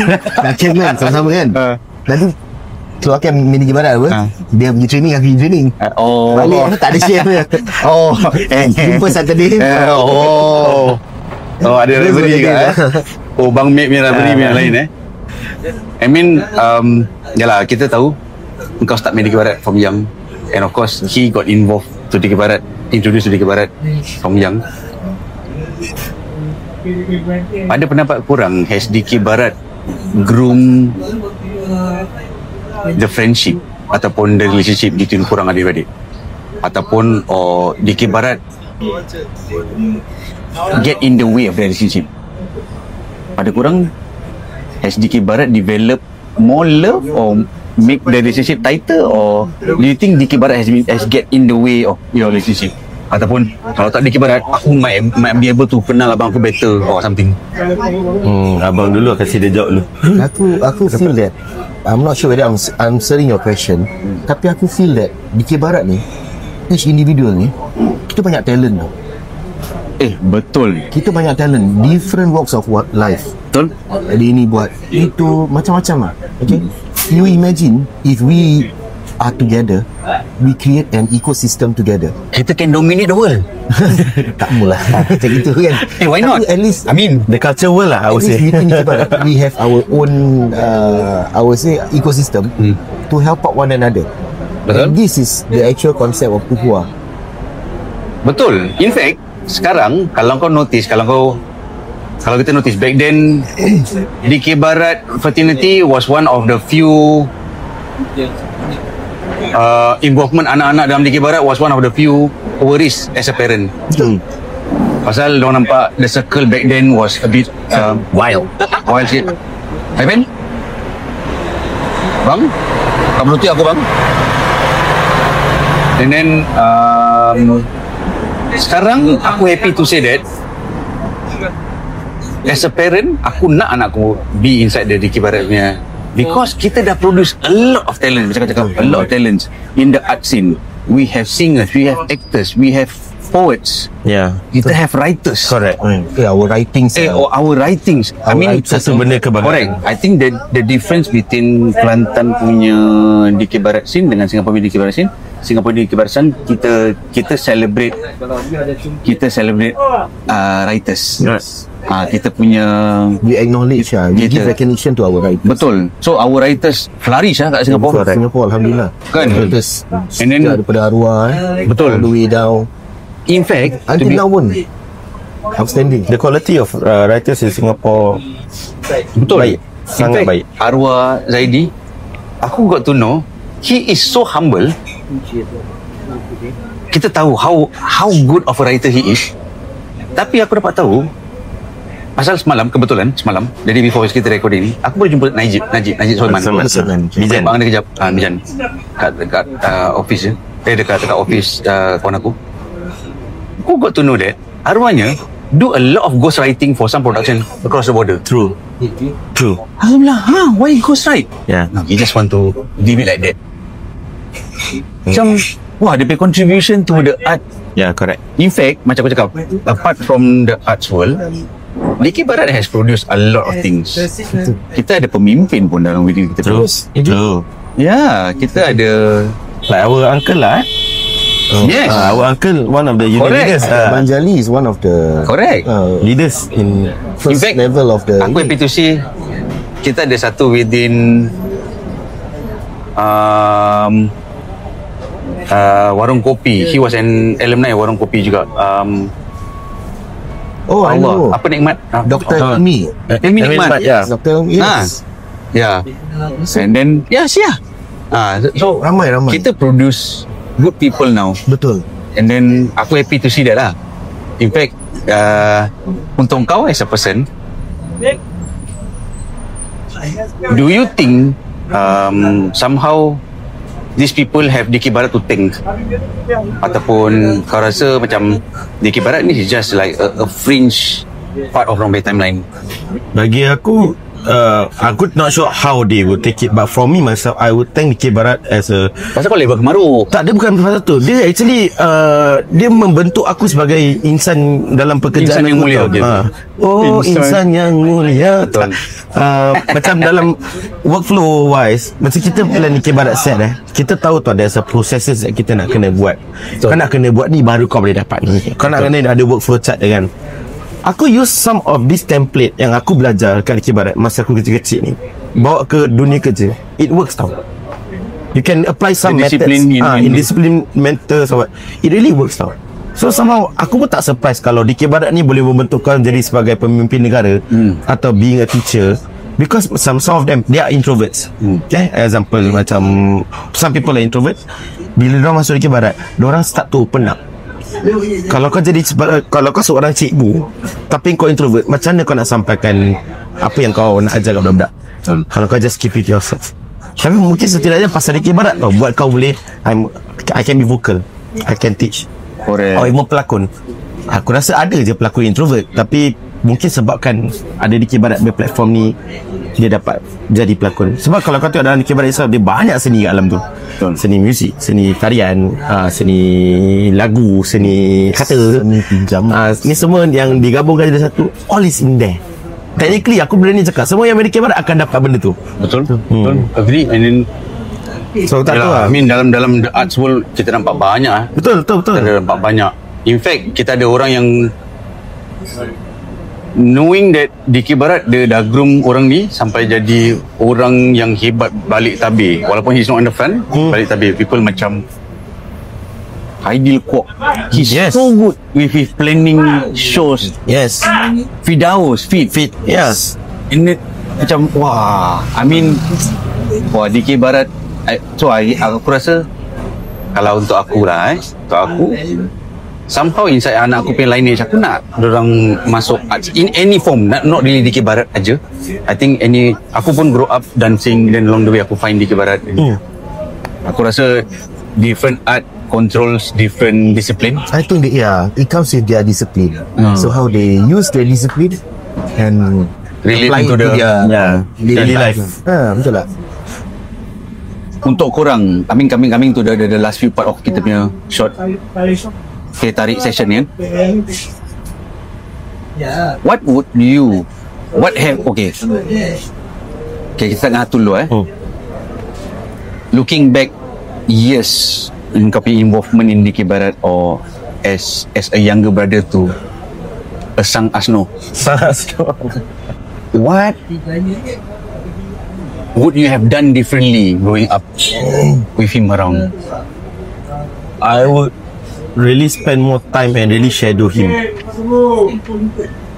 kan sama-sama kan. Nanti keluarkan mini Dikir Barat apa? Dia pergi training, aku pergi training. Balik tak ada share dia. Jumpa Saturday. Ada referee ke? Bang Mek punya referee yang lain I mean yalah, kita tahu kau start main Dikir Barat from young, and of course he got involved to Dikir Barat, introduced to Dikir Barat from young. Pada pendapat korang, has Dikir Barat groom the friendship ataupun the relationship between korang adik-beradik, ataupun Dikir Barat get in the way of the relationship? Pada korang, has Dikir Barat develop more love or make the relationship tighter, or do you think Dikir Barat has get in the way of your relationship? Ataupun kalau tak Dikir Barat, aku might be able to kenal abang aku better or something. Abang dulu kasi dia jawab dulu. Aku feel that I'm not sure whether I'm answering your question, tapi aku feel that Dikir Barat ni, each individual ni, kita banyak talent tau. Betul. Kita banyak talent, different walks of life. Betul. Jadi ini buat itu macam-macam lah. Okay, you imagine if we are together, we create an ecosystem together. Kita can dominate the world. Tak mula macam itu kan. Why not? At least I mean the culture world lah, I would say. We have our own I would say ecosystem to help out one another. Betul. And this is the actual concept of Uhua. Betul. In fact, sekarang kalau kita notice back then, Dikir Barat fraternity was one of the few involvement anak-anak dalam Dikir Barat was one of the few worries as a parent. Pasal diorang nampak the circle back then was a bit wild shit. Hai Ben? Bang? Kau menutup aku bang? And then sekarang aku happy to say that as a parent, aku nak anakku be inside the Dikir Barat punya, because kita dah produce a lot of talent. Macam cakap a lot of talents in the art scene. We have singers, we have actors, we have poets. Kita have writers. Correct. Our writings. Our writings. I mean, satu benda kebanggaan. Correct. I think the difference between Kelantan punya Dikir Barat scene dengan Singapore punya Dikir Barat scene, Singapore Dikir Barat scene, kita celebrate writers. Kita punya, we acknowledge we give recognition to our writers. Betul. So our writers flourish kat Singapore. Singapore alhamdulillah. Kan? Writers And then daripada arwah betul. All the way down. In fact, until now pun outstanding. The quality of writers in Singapore betul. Baik. Sangat baik. Arwah Zaidi, aku got to know he is so humble. Kita tahu how good of a writer he is. Tapi aku dapat tahu pasal kebetulan semalam jadi before kita recording ni, aku boleh jumpa Najib Sulaiman. Mijan bang dia kejap. Mijan dekat office dia. Dekat office kawan aku. Aku got to know that arwahnya do a lot of ghost writing for some production across the border. True. Aku bilang, why ghost write? Yeah. No, he just want to leave it like that. Macam, wah, dia punya contribution to the art. Yeah, correct. In fact, macam aku cakap, apart from the arts world, Dikir Barat has produced a lot of things. Kita ada pemimpin pun dalam video kita. True. Ya, kita ada Like our uncle lah. Yes. Our uncle, one of the unit leaders. Banjali is one of the correct. Leaders in first fact, level of the. Aku happy to see kita ada satu within warung kopi. He was an alumni warung kopi juga. Oh, I know. Apa Nikmat? Dr. Ilmi. Ilmi Nikmat. ya. Dr. Ilmi. Yes. Yeah. And then so Ramai. kita produce good people now. Betul. And then aku happy to see that lah. In fact, untuk kau as a person, do you think somehow these people have Dikir Barat to thank? Ataupun kau rasa macam Dikir Barat ni is just like a fringe part of Rombai Timeline? Bagi aku, aku not sure how they would take it, but for me myself, I would thank Dikir Barat as a. Pasal kau label kemaru. Tak, dia bukan pasal tu. Dia actually dia membentuk aku sebagai insan dalam pekerjaan Insan yang aku, mulia tau. gitu. Insan yang mulia. Betul. Macam dalam workflow wise, macam kita plan Dikir Barat set kita tahu tu ada processes that kita nak kena buat. Kau nak kena buat ni baru kau boleh dapat ni. Kau nak kena ada workflow chart kan. Aku use some of this template yang aku belajar kat Dikir Barat masa aku kecil-kecil ni, bawa ke dunia kerja. It works tau. You can apply some methods in discipline mentor or what. It really works tau. So somehow aku pun tak surprise kalau Dikir Barat ni boleh membentuk kau jadi sebagai pemimpin negara atau being a teacher, because some of them they are introverts. Okay, example macam some people are introvert. Bila diorang masuk Dikir Barat, diorang start to open up. Kalau kau seorang cikgu tapi kau introvert, macam mana kau nak sampaikan apa yang kau nak ajar kat budak-budak? Kalau kau just keep it yourself. Tapi mungkin setidaknya pasal Dikir Barat tau, buat kau boleh I can be vocal, I can teach. Correct. Or even pelakon. Aku rasa ada je pelakon introvert, tapi mungkin sebabkan ada Dikir Barat berplatform ni, dia dapat jadi pelakon. Sebab kalau kau tengok dalam Dikir Barat dia banyak seni kat dalam tu. Seni muzik, seni tarian, seni lagu, seni kata, seni pinjam. Ni semua yang digabungkan jadi satu. All is in there. Technically aku berani cakap semua yang Dikir Barat akan dapat benda tu. Betul. Agree. And then so tak tahu lah. I mean dalam the arts world kita nampak banyak. Betul. Kita nampak banyak. In fact, kita ada orang yang knowing that Dikir Barat dia dah groom orang ni sampai jadi orang yang hebat balik tabir. Walaupun he's not on the front, balik tabir. People macam Aidil Kwok. He's so good with his planning shows. Yes. Fidaus, Fit. Yes. And macam wah, I mean Dikir Barat. So aku rasa kalau untuk aku lah untuk aku somehow inside anak aku punya lineage, aku nak dorang masuk arts in any form, not really Dikir Barat aja. I think aku pun grow up dancing, then along the way aku find Dikir Barat. Aku rasa different art controls different discipline. I think it comes with their discipline. So how they use their discipline and relate to their daily life. Betul tak? Untuk korang, coming to the last few part of kita punya short tarik session ni kan. What would you okay kita tengah dulu looking back years in kau punya involvement in Dikir Barat, or as a younger brother to a Sang Asno, what would you have done differently growing up with him around? I would really spend more time and really shadow him.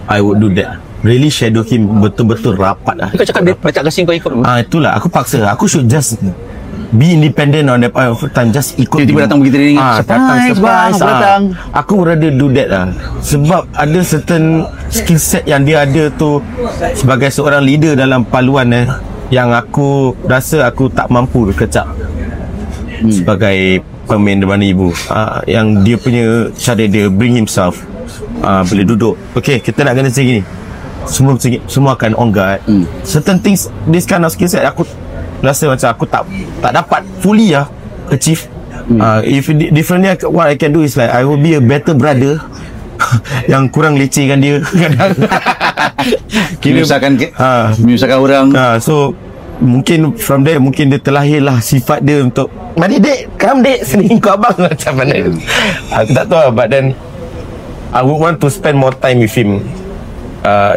I would do that. Really shadow him betul-betul rapat lah. Kau cakap dia tak kasi kau ikut. Itulah aku paksa. Aku should just be independent on that point of time, just ikut Tiba-tiba datang pergi training, surprise bang, aku datang. Aku rather do that lah. Sebab ada certain skill set yang dia ada tu sebagai seorang leader dalam paluan yang aku rasa aku tak mampu kecap sebagai pemain depan ibu. Yang dia punya cara dia bring himself, boleh duduk, okay, kita nak kena macam gini, semua akan on guard. Certain things, this kind of skill set aku rasa macam aku tak dapat fully achieve. If differently, what I can do is like I will be a better brother yang kurang lecehkan dia kadang. Menyusahkan orang. So mungkin from there, mungkin dia terlahirlah sifat dia untuk mari dek, come dek, sini kau abang macam mana. Aku tak tahu lah, but then I would want to spend more time with him,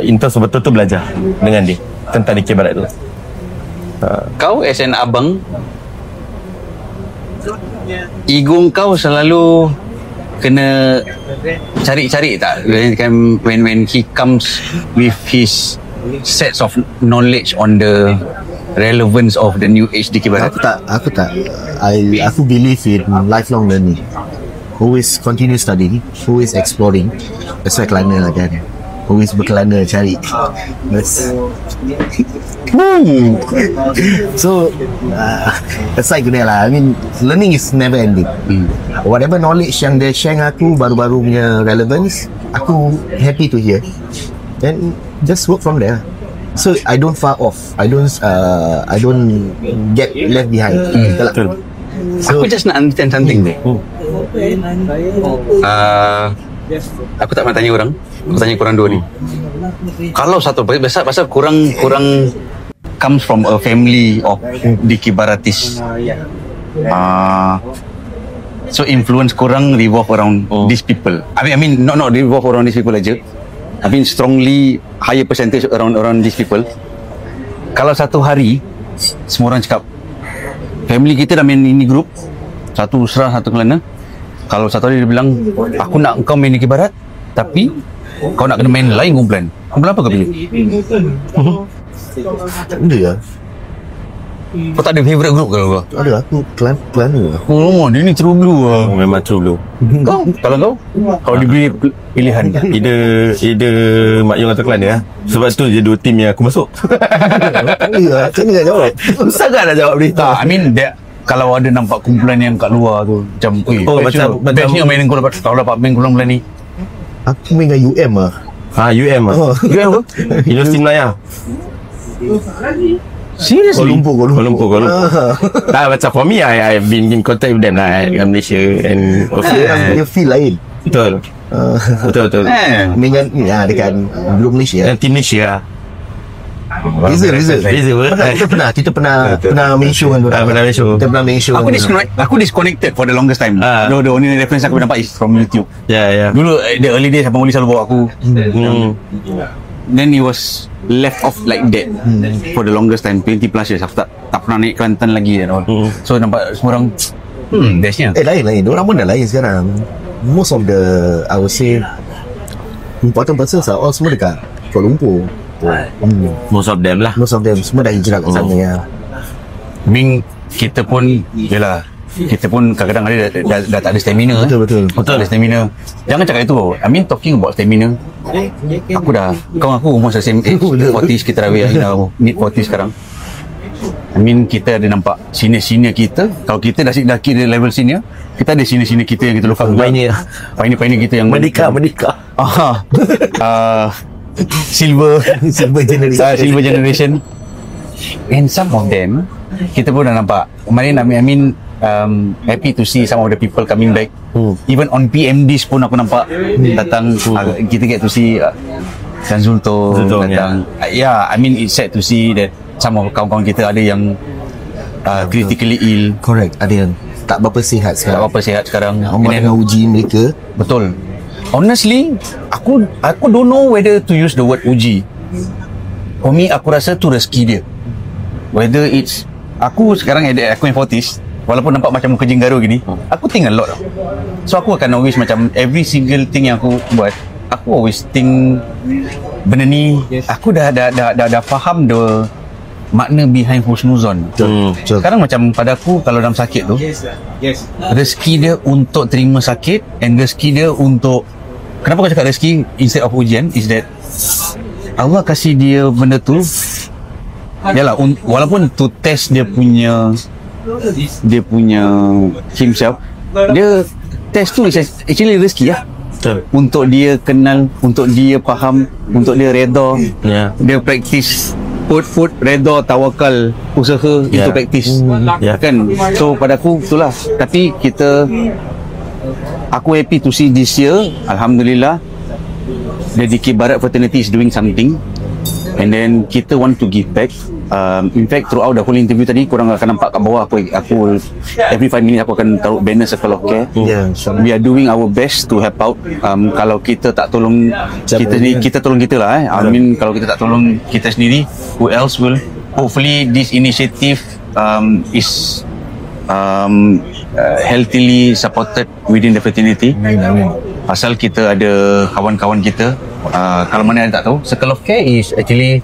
in terms of betul-betul belajar dengan dia tentang Dikir Barat tu. Kau as an abang, ego kau selalu kena cari-cari tak when he comes with his sets of knowledge on the relevance of the new age Dikir Barat? Aku tak. Aku believe in lifelong learning. Always continue studying, always exploring. That's why kelana lah kan. Always berkelana cari. So that's like guna lah. I mean, learning is never ending. Whatever knowledge yang dia share dengan aku, baru-baru punya relevance, aku happy to hear. Then just work from there. So I don't far off. I don't get left behind. Betul. So, aku just nak understand something ni. Aku tak nak tanya orang. Aku tanya korang dua ni. Kalau satu, pasal korang comes from a family of Dikir Baratis. So influence korang revolve around these people. I mean not revolve around these people aja. I mean strongly higher percentage around these people. Kalau satu hari semua orang cakap family kita dah main ini group, satu serah satu kelana. Kalau satu hari dia bilang aku nak kau main Dikir Barat, tapi kau nak kena main lain kumpulan. Kumpulan apa kau pilih? Tak ada lah. Kau tak ada favourite group kalau kau? Tak ada, aku kelana. Oh, dia ni true blue lah. Memang true blue. Kau? Kalau kau? Kalau diberi pilihan, either Mak Yong atau Kelana lah. Sebab tu je dua tim yang aku masuk. Tak ada lah. Macam mana nak jawab? Susah kan nak jawab berita. I mean kalau ada nampak kumpulan yang kat luar tu macam batch ni main kau dapat main kumpulan ni. Aku main dengan UM lah. UM lah. UM apa? Universiti Melayu. Seriously? Kuala Lumpur. Tak, macam for me, I've been in contact with them lah kat Malaysia and Dia feel lain. Betul. Betul. Main dengan dekat belum Malaysia. Tim Malaysia lah. Beza. Kita pernah main show kan. Kita pernah main show. Aku disconnected for the longest time. The only reference aku nampak is from YouTube. Yeah. Dulu the early days Abang Oli selalu bawa aku. Then it was left off like that for the longest time, 20 plus years. Aku tak pernah naik Kelantan lagi and all. So nampak semua orang bestnya. Lain. Diorang pun dah lain sekarang. Most of the, I would say, important persons are all semua dekat Kuala Lumpur. Most of them semua dah hijrah ke sana ya. Kita pun yelah, kita pun kadang-kadang dah tak ada stamina. Betul ada stamina. Jangan cakap itu. I mean talking about stamina, aku umur same age, 40s kita dah mid 40s sekarang. I mean kita ada nampak senior kita. Kalau kita dah kira level senior, kita ada senior kita yang kita look up. Pioneer kita yang Merdeka. Silver generation. And some of them kita pun dah nampak. Kemarin I mean happy to see some of the people coming back. Even on PMDs pun aku nampak datang. Kita get to see Kan Zulto datang. Yeah, I mean it's sad to see that some of kawan-kawan kita ada yang critically ill. Correct. Ada yang tak berapa sihat sekarang. Dengan uji mereka. Betul. Honestly, aku don't know whether to use the word uji. For me, aku rasa tu rezeki dia. Whether it's aku sekarang aku yang 40s, walaupun nampak macam muka jenggaru gini, aku think a lot. So aku akan always macam every single thing yang aku buat, aku always think benda ni aku dah faham makna behind husnuzon. Sekarang macam pada aku, kalau dalam sakit tu, rezeki dia untuk terima sakit, and rezeki dia untuk, kenapa kau cakap rezeki instead of ujian, is that Allah kasih dia benda tu, yalah, walaupun to test dia punya himself, dia test tu is actually rezeki lah. Untuk dia kenal, untuk dia faham, untuk dia reda, dia praktis food reda, tawakal, usaha, itu praktis, kan. So pada aku itulah. Tapi aku happy to see this year, Alhamdulillah, the Dikir Barat fraternity is doing something, and then kita want to give back. In fact, throughout the whole interview tadi, korang akan nampak kat bawah aku every 5 minutes aku akan taruh banner Circle of Care. We are doing our best to help out. Kalau kita tak tolong kita tolong kita lah. I mean, kalau kita tak tolong kita sendiri, who else will? Hopefully this initiative is healthily supported within the fraternity. Pasal kita ada kawan-kawan kita, kalau mana yang tak tahu, Circle of Care is actually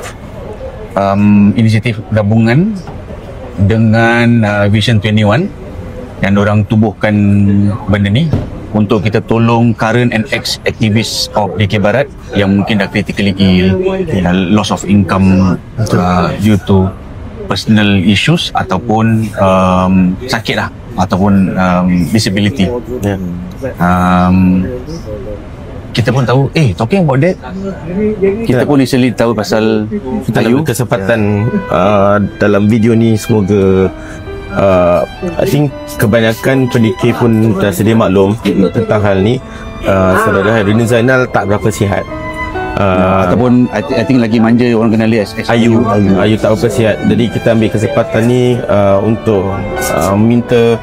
inisiatif gabungan dengan Vision 21 yang orang tubuhkan benda ni untuk kita tolong current and ex-activists of Dikir Barat yang mungkin dah critically ill, loss of income due to personal issues ataupun sakit lah, ataupun disability. Kita pun tahu, talking about that, kita pun recently tahu pasal kita ada kesempatan dalam video ni. Semoga I think kebanyakan pendikir pun dah sedia maklum tentang hal ni. Saudara Hairuddin Zainal tak berapa sihat, ataupun I think lagi manja orang kenali as Ayu tak berapa sihat. Jadi kita ambil kesempatan ni untuk minta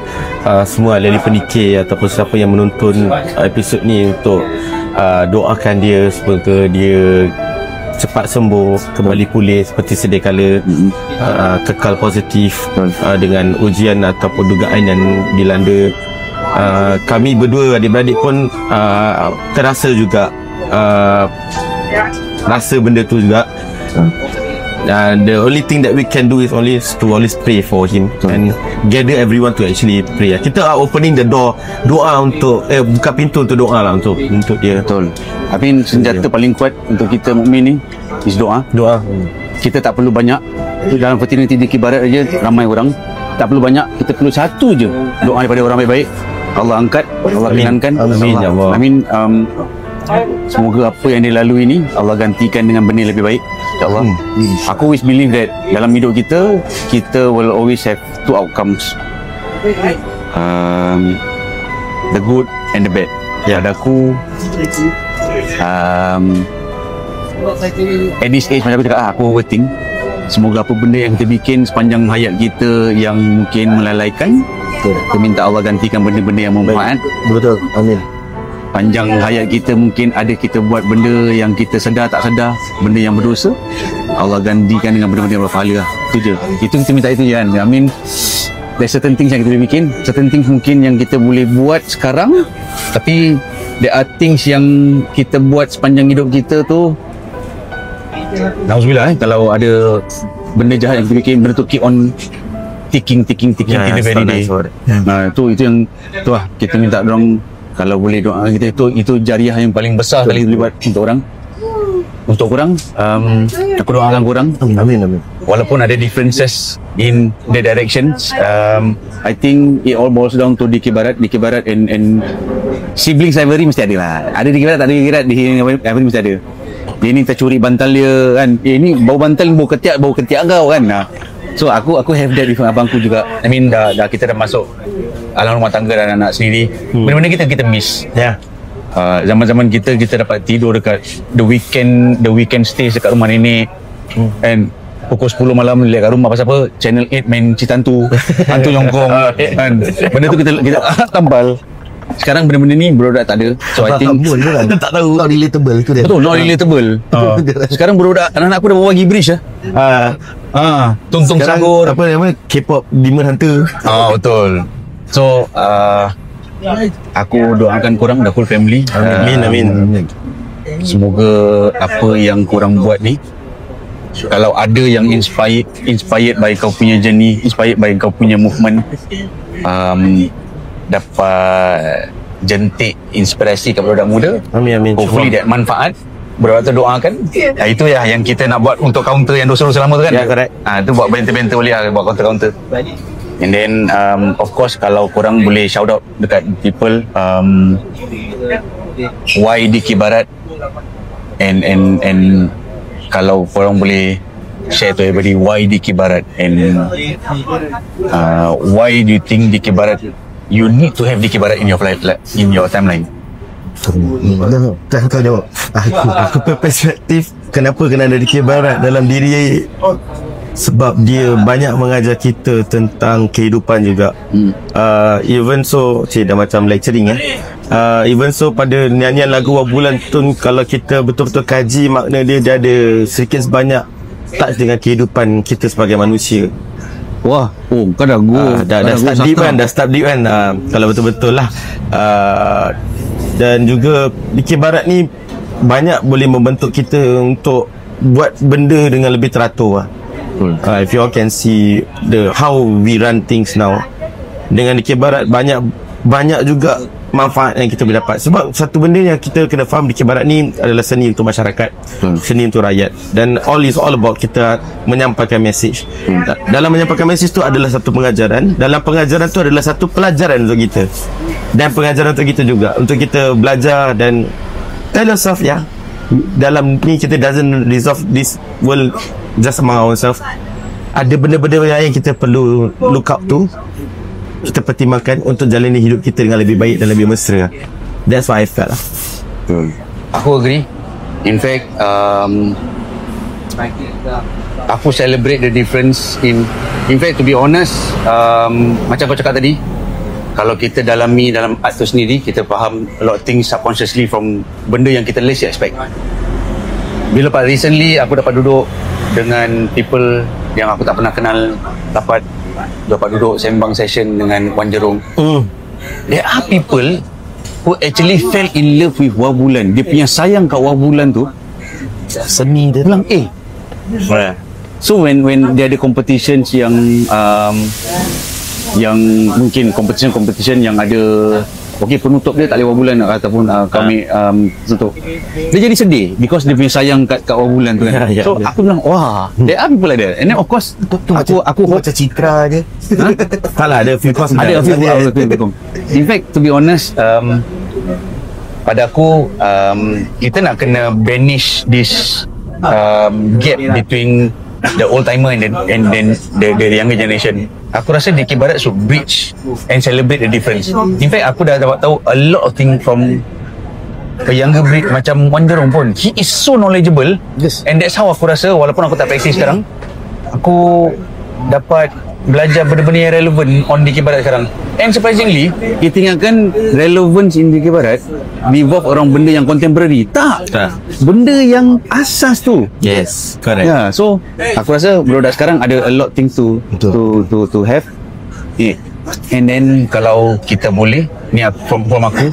semua ahli pendikir ataupun siapa yang menonton episod ni untuk doakan dia semoga dia cepat sembuh, kembali pulih seperti sedia kala, kekal positif dengan ujian ataupun dugaan yang dilanda. Kami berdua adik-beradik pun terasa juga rasa benda tu juga. The only thing that we can do is to always pray for him and gather everyone to actually pray. Kita are opening the door, doa untuk buka pintu untuk doa lah untuk dia. Betul. I mean, senjata paling kuat untuk kita mukmin ni is doa. Kita tak perlu banyak. Dalam fraternity Dikir Barat aja ramai orang. Tak perlu banyak, kita perlu satu je doa daripada orang baik-baik. Allah angkat, Allah ringankan. Amin ya Allah. Amin. Semoga apa yang dia lalui ni Allah gantikan dengan benda yang lebih baik, insyaAllah. Aku always believe that dalam hidup kita will always have two outcomes, the good and the bad. Pada aku, at this age macam aku cakap, aku overthink. Semoga apa benda yang kita bikin sepanjang hayat kita yang mungkin melalaikan, kita minta Allah gantikan benda-benda yang bermanfaat. Betul, amin. Panjang hayat kita mungkin ada kita buat benda yang kita sedar tak sedar, benda yang berdosa, Allah gantikan dengan benda-benda yang berpahala lah. Itu je, itu kita minta itu je kan. I mean, there's certain things yang kita boleh bikin, certain things mungkin yang kita boleh buat sekarang, tapi there are things yang kita buat sepanjang hidup kita tu, nauzubillah, kalau ada benda jahat yang kita bikin, benda tu keep on ticking till the very day. Itu yang tu lah kita minta dorang, kalau boleh doa kita, itu jariah yang paling besar kali boleh buat untuk orang. Untuk korang, aku doakan korang, Amin. walaupun ada differences in the directions, I think it all boils down to Dikir Barat and siblings rivalry mesti ada lah. Ada Dikir Barat, tak ada Dikir Barat, di rivalry mesti ada. Dia ni tercuri bantal dia kan, ni bau bantal, bau ketiak kau kan. So aku have that with abangku juga. I mean, dah kita dah masuk alam rumah tangga dan anak sendiri. Benda-benda kita miss. Zaman-zaman kita dapat tidur dekat the weekend stays dekat rumah nenek, and pukul 10 malam lihat kat rumah pasal apa, channel 8 main Citantu, hantu Yongkong kan. Benda tu kita tambal. Sekarang benda-benda ni budak tak ada. So I think tak tahu, not relatable tu dia. Betul, not relatable. Sekarang budak anak-anak aku dah bawa pergi bridge Tungtung sahur, apa nama, K-pop Demon Hunter. Betul. So aku doakan korang, the whole family. Amin. Semoga apa yang korang buat ni kalau ada yang inspired by kau punya journey, inspired by kau punya movement, dapat jentik inspirasi kepada budak muda. Amin. Hopefully that manfaat. Budak-budak doakan. Itu ya yang kita nak buat untuk counter yang dosa-dosa lama tu kan. Ya, correct. Itu buat benter-benter boleh lah, buat counter-counter. And then of course kalau korang boleh shout out dekat people, why Dikir Barat, and kalau korang boleh share to everybody why Dikir Barat, and why do you think Dikir Barat, you need to have Dikir Barat in your life, in your timeline. Tak kau jawab. Aku perspektif kenapa kena ada Dikir Barat dalam diri, sebab dia banyak mengajar kita tentang kehidupan juga. Even so, dah macam lecturing even so pada nyanyian lagu Wabulan tu, kalau kita betul-betul kaji makna dia, dia ada sedikit sebanyak touch dengan kehidupan kita sebagai manusia. Wah, kau dah go. Dah start deep kan. Kalau betul-betul lah. Dan juga Dikir Barat ni banyak boleh membentuk kita untuk buat benda dengan lebih teratur. If you all can see how we run things now, dengan Dikir Barat banyak juga manfaat yang kita boleh dapat. Sebab satu benda yang kita kena faham, Dikir Barat ni adalah seni untuk masyarakat, seni untuk rakyat, dan all about kita menyampaikan message. Dalam menyampaikan message tu adalah satu pengajaran, dalam pengajaran tu adalah satu pelajaran untuk kita, dan pengajaran untuk kita juga, untuk kita belajar dan tell yourself dalam ni kita doesn't resolve this world just among ourselves. Ada benda-benda yang kita perlu look up to, kita pertimbangkan untuk jalani hidup kita dengan lebih baik dan lebih mesra. That's what I felt lah. Aku agree. In fact, aku celebrate the difference in fact, to be honest, macam kau cakap tadi, kalau kita dalami dalam art tu sendiri, kita faham a lot of things subconsciously from benda yang kita least expect. Bila recently aku dapat duduk dengan people yang aku tak pernah kenal, dapat duduk sembang session dengan Wan Jerung. There are people who actually fell in love with Wabulan. Dia punya sayang kat Wabulan tu, seni dia bilang so when dia ada competitions yang mungkin competition yang ada penutup dia tak boleh Wabulan ataupun kami tutup, dia jadi sedih because dia punya sayang kat Wabulan tu kan. So aku bilang there are people like that, and then of course aku macam Citra je. Salah, ada few course, ada few. In fact, to be honest, pada aku kita nak kena banish this gap between the old timer and then the younger generation. Aku rasa Dikir Barat should bridge and celebrate the difference. In fact, aku dah dapat tahu a lot of things from a younger breed macam Wan Jerung pun. He is so knowledgeable, and that's how aku rasa, walaupun aku tak praktis sekarang, aku dapat belajar benda-benda yang relevan on Dikir Barat sekarang. And surprisingly, kita ingatkan relevance in Dikir Barat revolve orang benda yang contemporary. Tak. Benda yang asas tu. Yes, correct. So aku rasa budak sekarang ada a lot things to have. And then kalau kita boleh, ni from aku,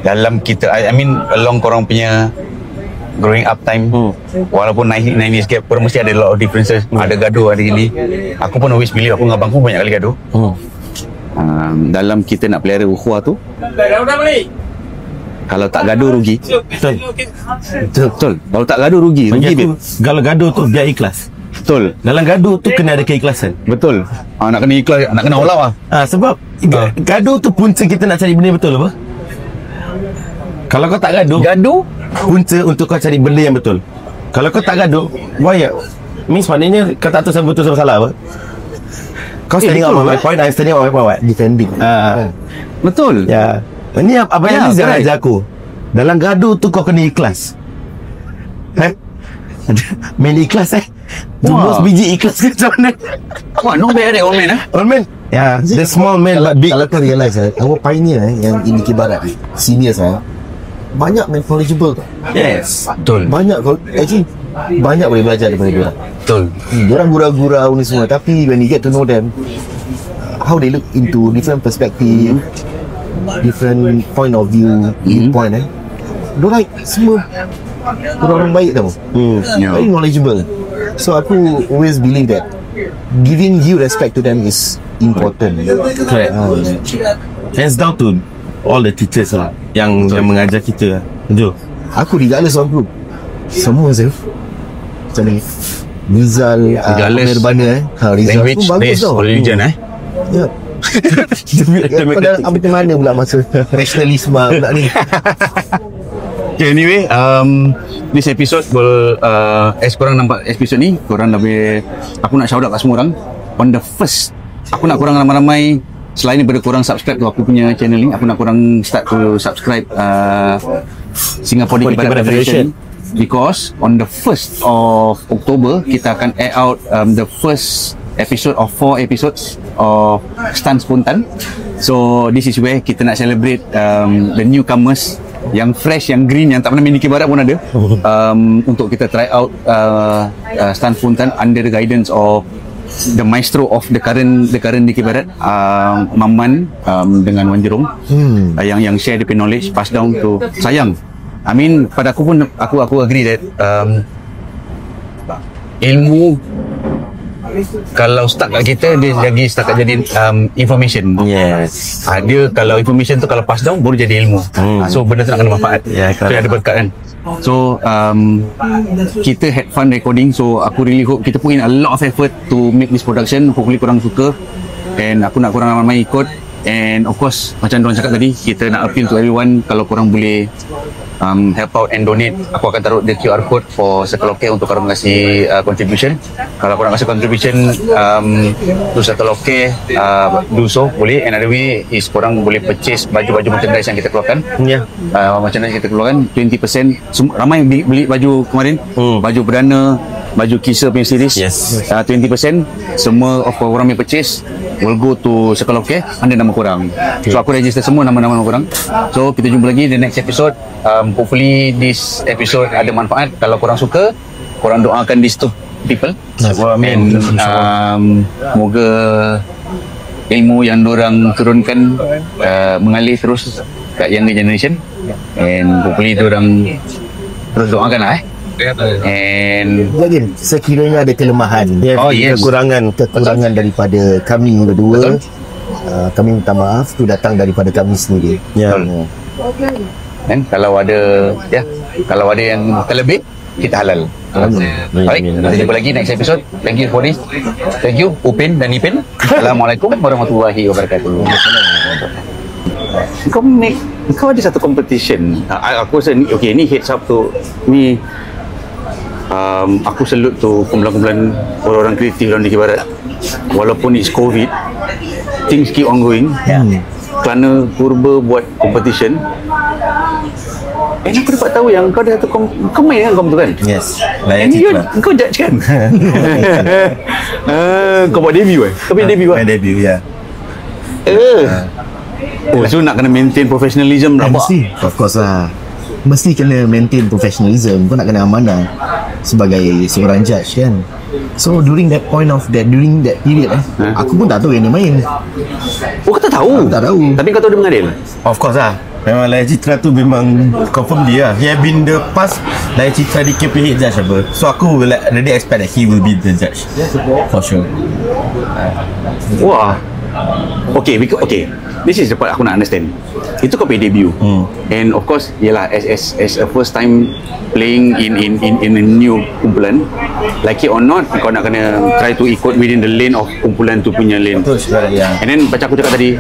dalam kita, I mean along korang punya growing up time, walaupun 9 years gap, korang mesti ada a lot of differences. Ada gaduh, ada gini. Aku pun always believe, aku dengan abang pun banyak kali gaduh. Dalam kita nak pelihara ukhuwah tu, kalau tak gaduh rugi. Betul. Kalau tak gaduh rugi. Kalau gaduh tu biar ikhlas. Betul. Dalam gaduh tu kena ada keikhlasan. Betul. Nak kena ikhlas, nak kena olah lah. Sebab gaduh tu punca kita nak cari benda betul apa? Kalau kau tak gaduh punca untuk kau cari benda yang betul. Kalau kau tak gaduh, means maknanya kau tak tahu siapa betul siapa salah apa? Kau standing up my point, I'm standing up my point. Defending. Betul. Ini apa yang Liza ajar aku. Dalam gaduh tu kau kena ikhlas. Main ikhlas Jumbo biji ikhlas ke macam mana? Not bad old man Old man. The small man but big. Kalau kau realise our pioneer yang di Dikir Barat, seniors banyak knowledgeable tu. Yes, betul. Banyak actually banyak boleh belajar daripada dia. Betul. Diorang gurau-gurau ni semua, tapi when you get to know them, how they look into different perspective, different point of view, viewpoint, diorang semua orang baik tau. Very knowledgeable. So aku always believe that giving due respect to them is important. Correct. Hands down to all the teachers lah yang mengajar kita. Jom. Aku regardless of group, semua je macam ni. Rizal, Nirvana Rizal language pun bagus based tau. religion Ya. Kau dah ambil ke mana pula masa nationalisme pula ni? Okay, anyway, this episode will, as korang nampak episode ni, korang lebih, aku nak shout out kat semua orang. On the first, aku nak korang ramai-ramai, selain daripada korang subscribe tu aku punya channel ni, aku nak korang start to subscribe Singapore Dikir Federation. Because on the 1st of October, kita akan air out the first episode of 4 episodes of Stand Spontan. So this is where kita nak celebrate the newcomers yang fresh, yang green, yang tak pernah main Dikir Barat pun ada, untuk kita try out Stand Spontan under the guidance of the maestro of the current Dikir Barat, Maman dengan Wan Jerong, yang share the knowledge, pass down to sayang. I mean, pada aku pun aku agree that ilmu kalau stuck kat kita, dia lagi stuck kat jadi information. Yes. Dia kalau information tu kalau pass down baru jadi ilmu. So benda tu nak kena manfaat. So ada berkat kan. So kita had fun recording. So aku really hope, kita put in a lot of effort to make this production. Hopefully korang suka, and aku nak korang ramai ikut. And of course, macam diorang cakap tadi, kita nak appeal to everyone. Kalau korang boleh help out and donate, aku akan taruh the QR code for Circle of Care untuk korang kasih contribution. Kalau korang kasih contribution to Circle of Care, do so, boleh. Another way is korang boleh purchase baju-baju merchandise yang kita keluarkan. Merchandise kita keluarkan 20%. Ramai beli baju kemarin, baju perdana, baju kisah punya series. 20% semua of korang yang purchase will go to Circle of Care under nama korang. So aku register semua nama-nama korang. So kita jumpa lagi the next episode. Hopefully this episode ada manfaat. Kalau korang suka, korang doakan these two people. And moga ilmu yang dorang turunkan mengalir terus kat younger generation. And hopefully dorang terus doakan lah And jadi sekiranya ada kelemahan, kekurangan daripada kami berdua, kami minta maaf, tu datang daripada kami sendiri. Dan kalau ada yang terlebih, kita halal. Baik, kita jumpa lagi next episode. Thank you for this. Thank you Upin dan Ipin. Assalamualaikum warahmatullahi wabarakatuh. Kau ada satu competition. Aku rasa ni, okay, ni heads up tu ni. Aku salute tu kumpulan-kumpulan orang-orang kreatif dalam Dikir Barat. Walaupun it's COVID, things keep on going. Kerana Purba buat competition, aku dapat tahu yang kau ada satu kau main kan tu kan? Yes. Kau judge kan? Kau buat debut Kau punya debut My debut, ya. So nak kena maintain professionalism rabak. Mesti, of course lah. Mesti kena maintain professionalism. Kau nak kena amanah sebagai seorang judge kan. So during that period aku pun tak tahu yang dia main. Oh, kau tak tahu? Aku tak tahu. Tapi kau tahu dia mengadil? Of course lah. Memang Layar Citra tu memang confirm dia lah. He have been the past Layar Citra di KPH judge apa. So aku will already expect that he will be the judge for sure. Wah. Okay, this is the part aku nak understand. Itu kau punya debut. And of course, yalah, as a first time playing in a new kumpulan, like it or not, kau nak kena try to ikut within the lane of kumpulan tu punya lane. And then macam aku cakap tadi,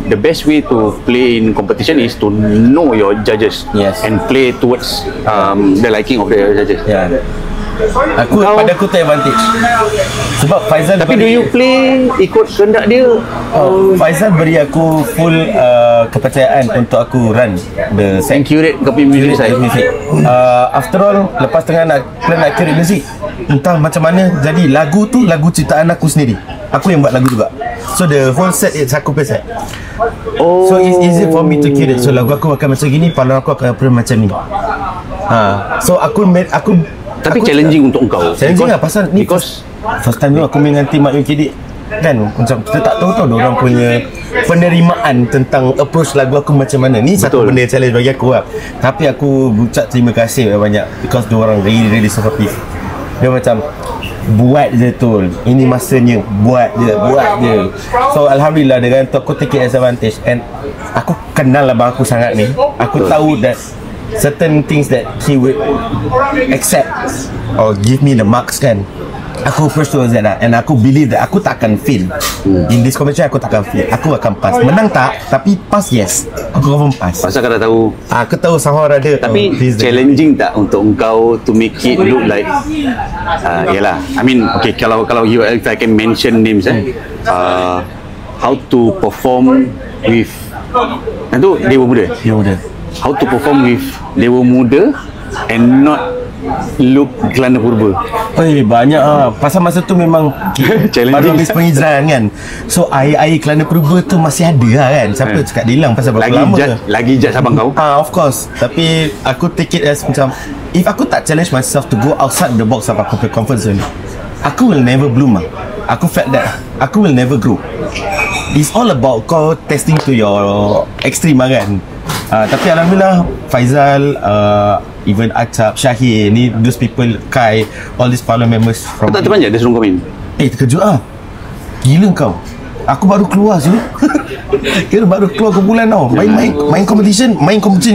the best way to play in competition is to know your judges and play towards the liking of the judges. Pada aku tu advantage. Sebab Faizal tapi do you play ikut kehendak dia? Faizal beri aku full kepercayaan untuk aku run the and curate copy music saya. After all, lepas tengah nak curate music, entah macam mana jadi lagu tu lagu ciptaan aku sendiri. Aku yang buat lagu juga. So the whole set is aku punya set. So it's easy for me to curate. So lagu aku akan macam gini, palang aku akan macam ni. So aku tapi challenging untuk engkau. Challenging lah pasal ni first time tu aku main dengan tim Mak Yun Kidik kan, macam kita tak tahu orang punya penerimaan tentang approach lagu aku macam mana. Ni satu benda challenge bagi aku lah. Tapi aku ucap terima kasih banyak because diorang really supportive. Dia macam buat je tu, ini masanya, buat je. So Alhamdulillah dengan tu aku take it as advantage. And aku kenal abang aku sangat ni. Aku tahu that certain things that he would accept or give me the marks kan, aku approach towards that lah. And aku believe that aku tak akan fail in this competition. Aku tak akan fail, aku akan pass. Menang tak, tapi pass yes, aku confirm pass. Pasal kau dah tahu. Aku tahu somehow ada. Tapi challenging tak untuk engkau to make it look like yalah, I mean okay, kalau you, if I can mention names how to perform with itu Dewa Muda. How to perform with Dewa Muda and not look Kelana Purba. Banyak pasal masa tu memang baru habis penghijrahan kan. So air Kelana Purba tu masih ada lah kan. Siapa cakap dia hilang pasal berapa lama lagi judge abang kau. Of course. Tapi aku take it as macam, if aku tak challenge myself to go outside the box of aku comfort zone, aku will never bloom. Aku felt that aku will never grow. It's all about kau testing to your extreme kan. Tapi Alhamdulillah Faizal, even Acap, Syahir ni, those people, Kai, all these parliament members from... Kau tak terpanjat dia suruh komen? Terkejut gila kau. Aku baru keluar je. Kira baru keluar kumpulan tau. Main competition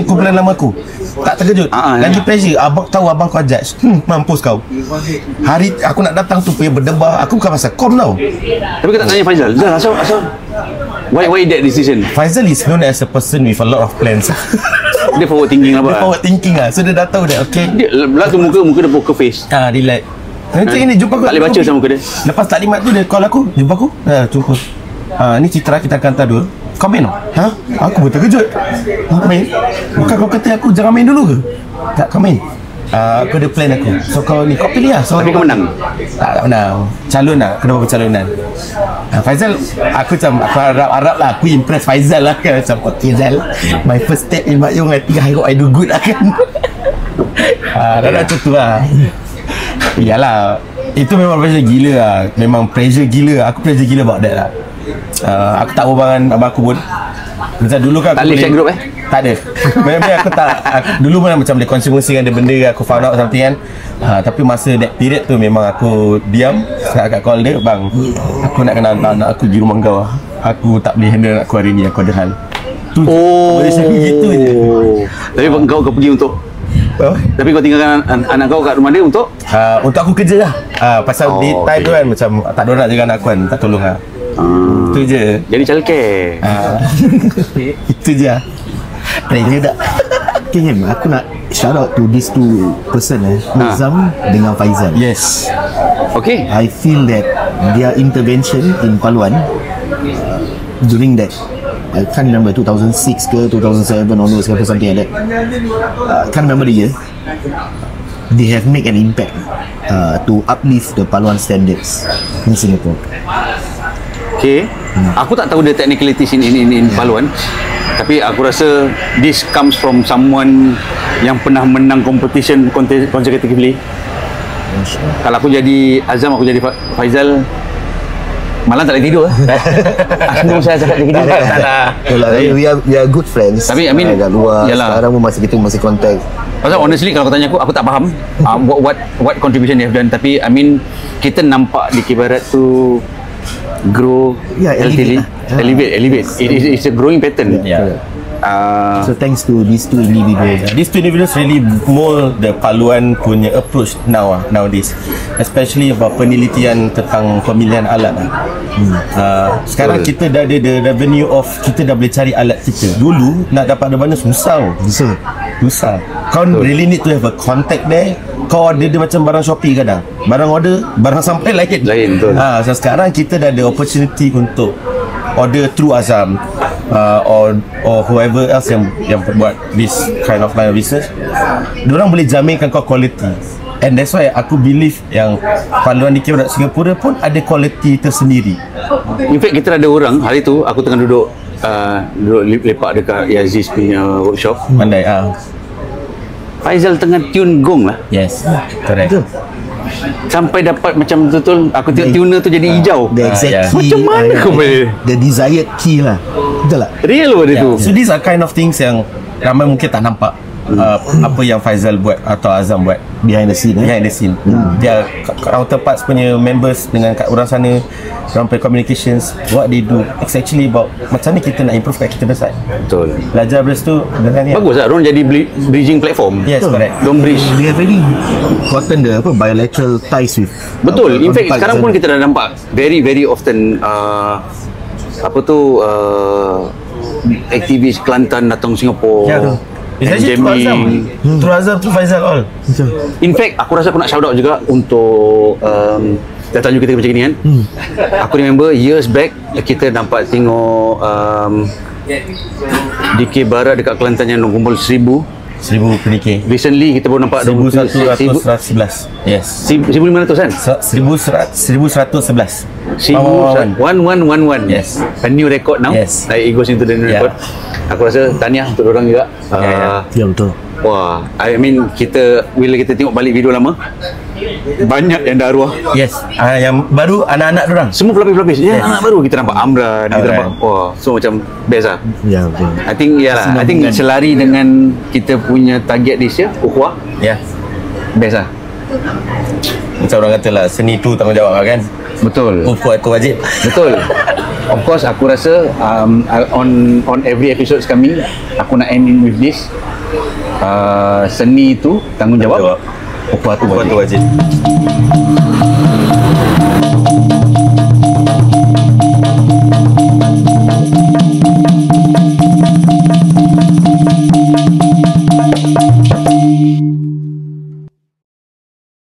kumpulan lama aku. Tak terkejut. Lagi pressure. Abang tahu abang kau judge. Mampus kau. Hari aku nak datang tu punya berdebar. Aku bukan pasal kom tau. Tapi kau tak tanya Faizal dah asal why that decision? Faizal is known as a person with a lot of plans. Dia forward thinking lah. Dia forward thinking lah. So dia dah tahu that okay. Dia belah tu muka dia poker face. Dia like nanti ni jumpa aku. Tak boleh baca sama muka dia. Lepas taklimat tu dia call aku. Jumpa aku. Jumpa. Ni Citra, kita akan hantar dua. Kau main tak? Aku betul terkejut. Main? Bukan kau kata aku jangan main dulu ke? Tak, kau main. Aku ada plan aku. So kau ni, kau pilih lah. So, tapi kau menang? Tak menang. Calon lah. Kena buat pencalonan. Faizal, aku macam, aku harap lah. Aku impress Faizal lah kan. Macam, okay Zal, my first step in Mak Yong, I hope I do good lah kan. Dah macam tu lah. Yalah, itu memang pressure gila lah. Memang pressure gila. Aku pressure gila about that lah. Aku tak berbual dengan abang aku pun. Macam dulu kan tak boleh share group tak ada. Memang aku tak dulu pun macam boleh konsumsi dengan benda aku found out something kan. Tapi masa that period tu memang aku diam. Kat call dia, bang, aku nak kenal anak aku di rumah kau. Aku tak boleh handle aku hari ni, aku ada hal tu. Boleh cakap gitu je. Tapi kau pergi untuk tapi kau tinggalkan anak kau kat rumah dia untuk aku kerja lah. Pasal di time tu kan macam tak ada nak jaga anak aku kan, tak tolong lah. Itu je. Jadi childcare. Itu je. Pressure tak? Okay, aku nak shout out to these two person Nizam dengan Faizal. Yes. Okay. I feel that their intervention in Paluan during that, I can't remember 2006 ke 2007 onwards ke something like that. Can't remember the year. They have made an impact to uplift the Paluan standards in Singapore. Okay. Aku tak tahu the technicalities in Paluan. Tapi aku rasa this comes from someone yang pernah menang competition consecutively. Kalau aku jadi Azam, aku jadi Faizal, malam tak boleh tidur. Asno saya cakap dia kerja. We are good friends. Tapi I mean, kat luar sekarang pun masih contact. Pasal honestly kalau kau tanya aku tak faham what contribution they have done. Tapi I mean, kita nampak di Kibarat tu grow, elevate. It's a growing pattern. Yeah. So thanks to these two individuals. These two individuals really mold the Paluan punya approach nowadays, especially about penelitian tentang pemilihan alat. Sekarang kita dah ada the revenue of, kita dah boleh cari alat kita. Dulu nak dapat mana susah. Kau really need to have a contact there. Kau order dia macam barang Shopee kadang. Barang order, barang sampai lain betul. So sekarang kita dah ada opportunity untuk order through Azam or whoever else yang buat this kind of line of business. Diorang boleh jaminkan kau quality. And that's why aku believe yang Paluan di Kibarat Singapura pun ada quality tersendiri. In fact kita ada orang, hari tu aku tengah duduk lepak dekat Yaziz punya workshop. Pandai Faizal tengah tune gong lah. Yes, correct. Sampai dapat macam betul-betul aku tengok tuner tu jadi hijau. The exact key. Macam mana kau boleh? The desired key lah. Betul tak? Real dia tu. So these are kind of things yang ramai mungkin tak nampak. apa yang Faizal buat atau Azam buat behind the scene. Dia counterparts punya members dengan kat orang sana, orang punya communications, what they do, it's actually about macam ni kita nak improve kat kita besar. Betul. Belajar dari situ dengan ni. Bagus lah, orang jadi bridging platform. Yes, correct. Don't bridge. They have very gotten the bilateral ties with. Betul. In fact sekarang pun kita dah nampak very often aktivis Kelantan datang Singapore. Ya tu. It's actually through Azam. Through Azam, through Faizal all. In fact aku rasa aku nak shout out juga untuk datang juga kita macam ni kan. Aku remember years back kita nampak tengok DK Barat dekat Kelantan yang kumpul 1000 PDK. Recently kita baru nampak 1111. Yes. 1500 kan? 1111. 1111. Yes. A new record now. Yes. Like it goes into the new record. Aku rasa tahniah untuk orang juga. Ya betul. Wah, I mean bila kita tengok balik video lama, banyak yang dah arwah. Yes. Yang baru anak-anak dorang. Semua pelapis-pelapis. Ya, anak baru kita nampak Amran, kita nampak so macam best lah. Ya betul. I think selari dengan kita punya target this year, ukhuwah. Ya. Best lah. Macam orang kata lah, seni tu tanggungjawab kan. Betul. Ukhuwah tu wajib. Betul. Of course aku rasa on every episode kami aku nak ending with this. Seni tu tanggungjawab. Ukhuwah tu wajib.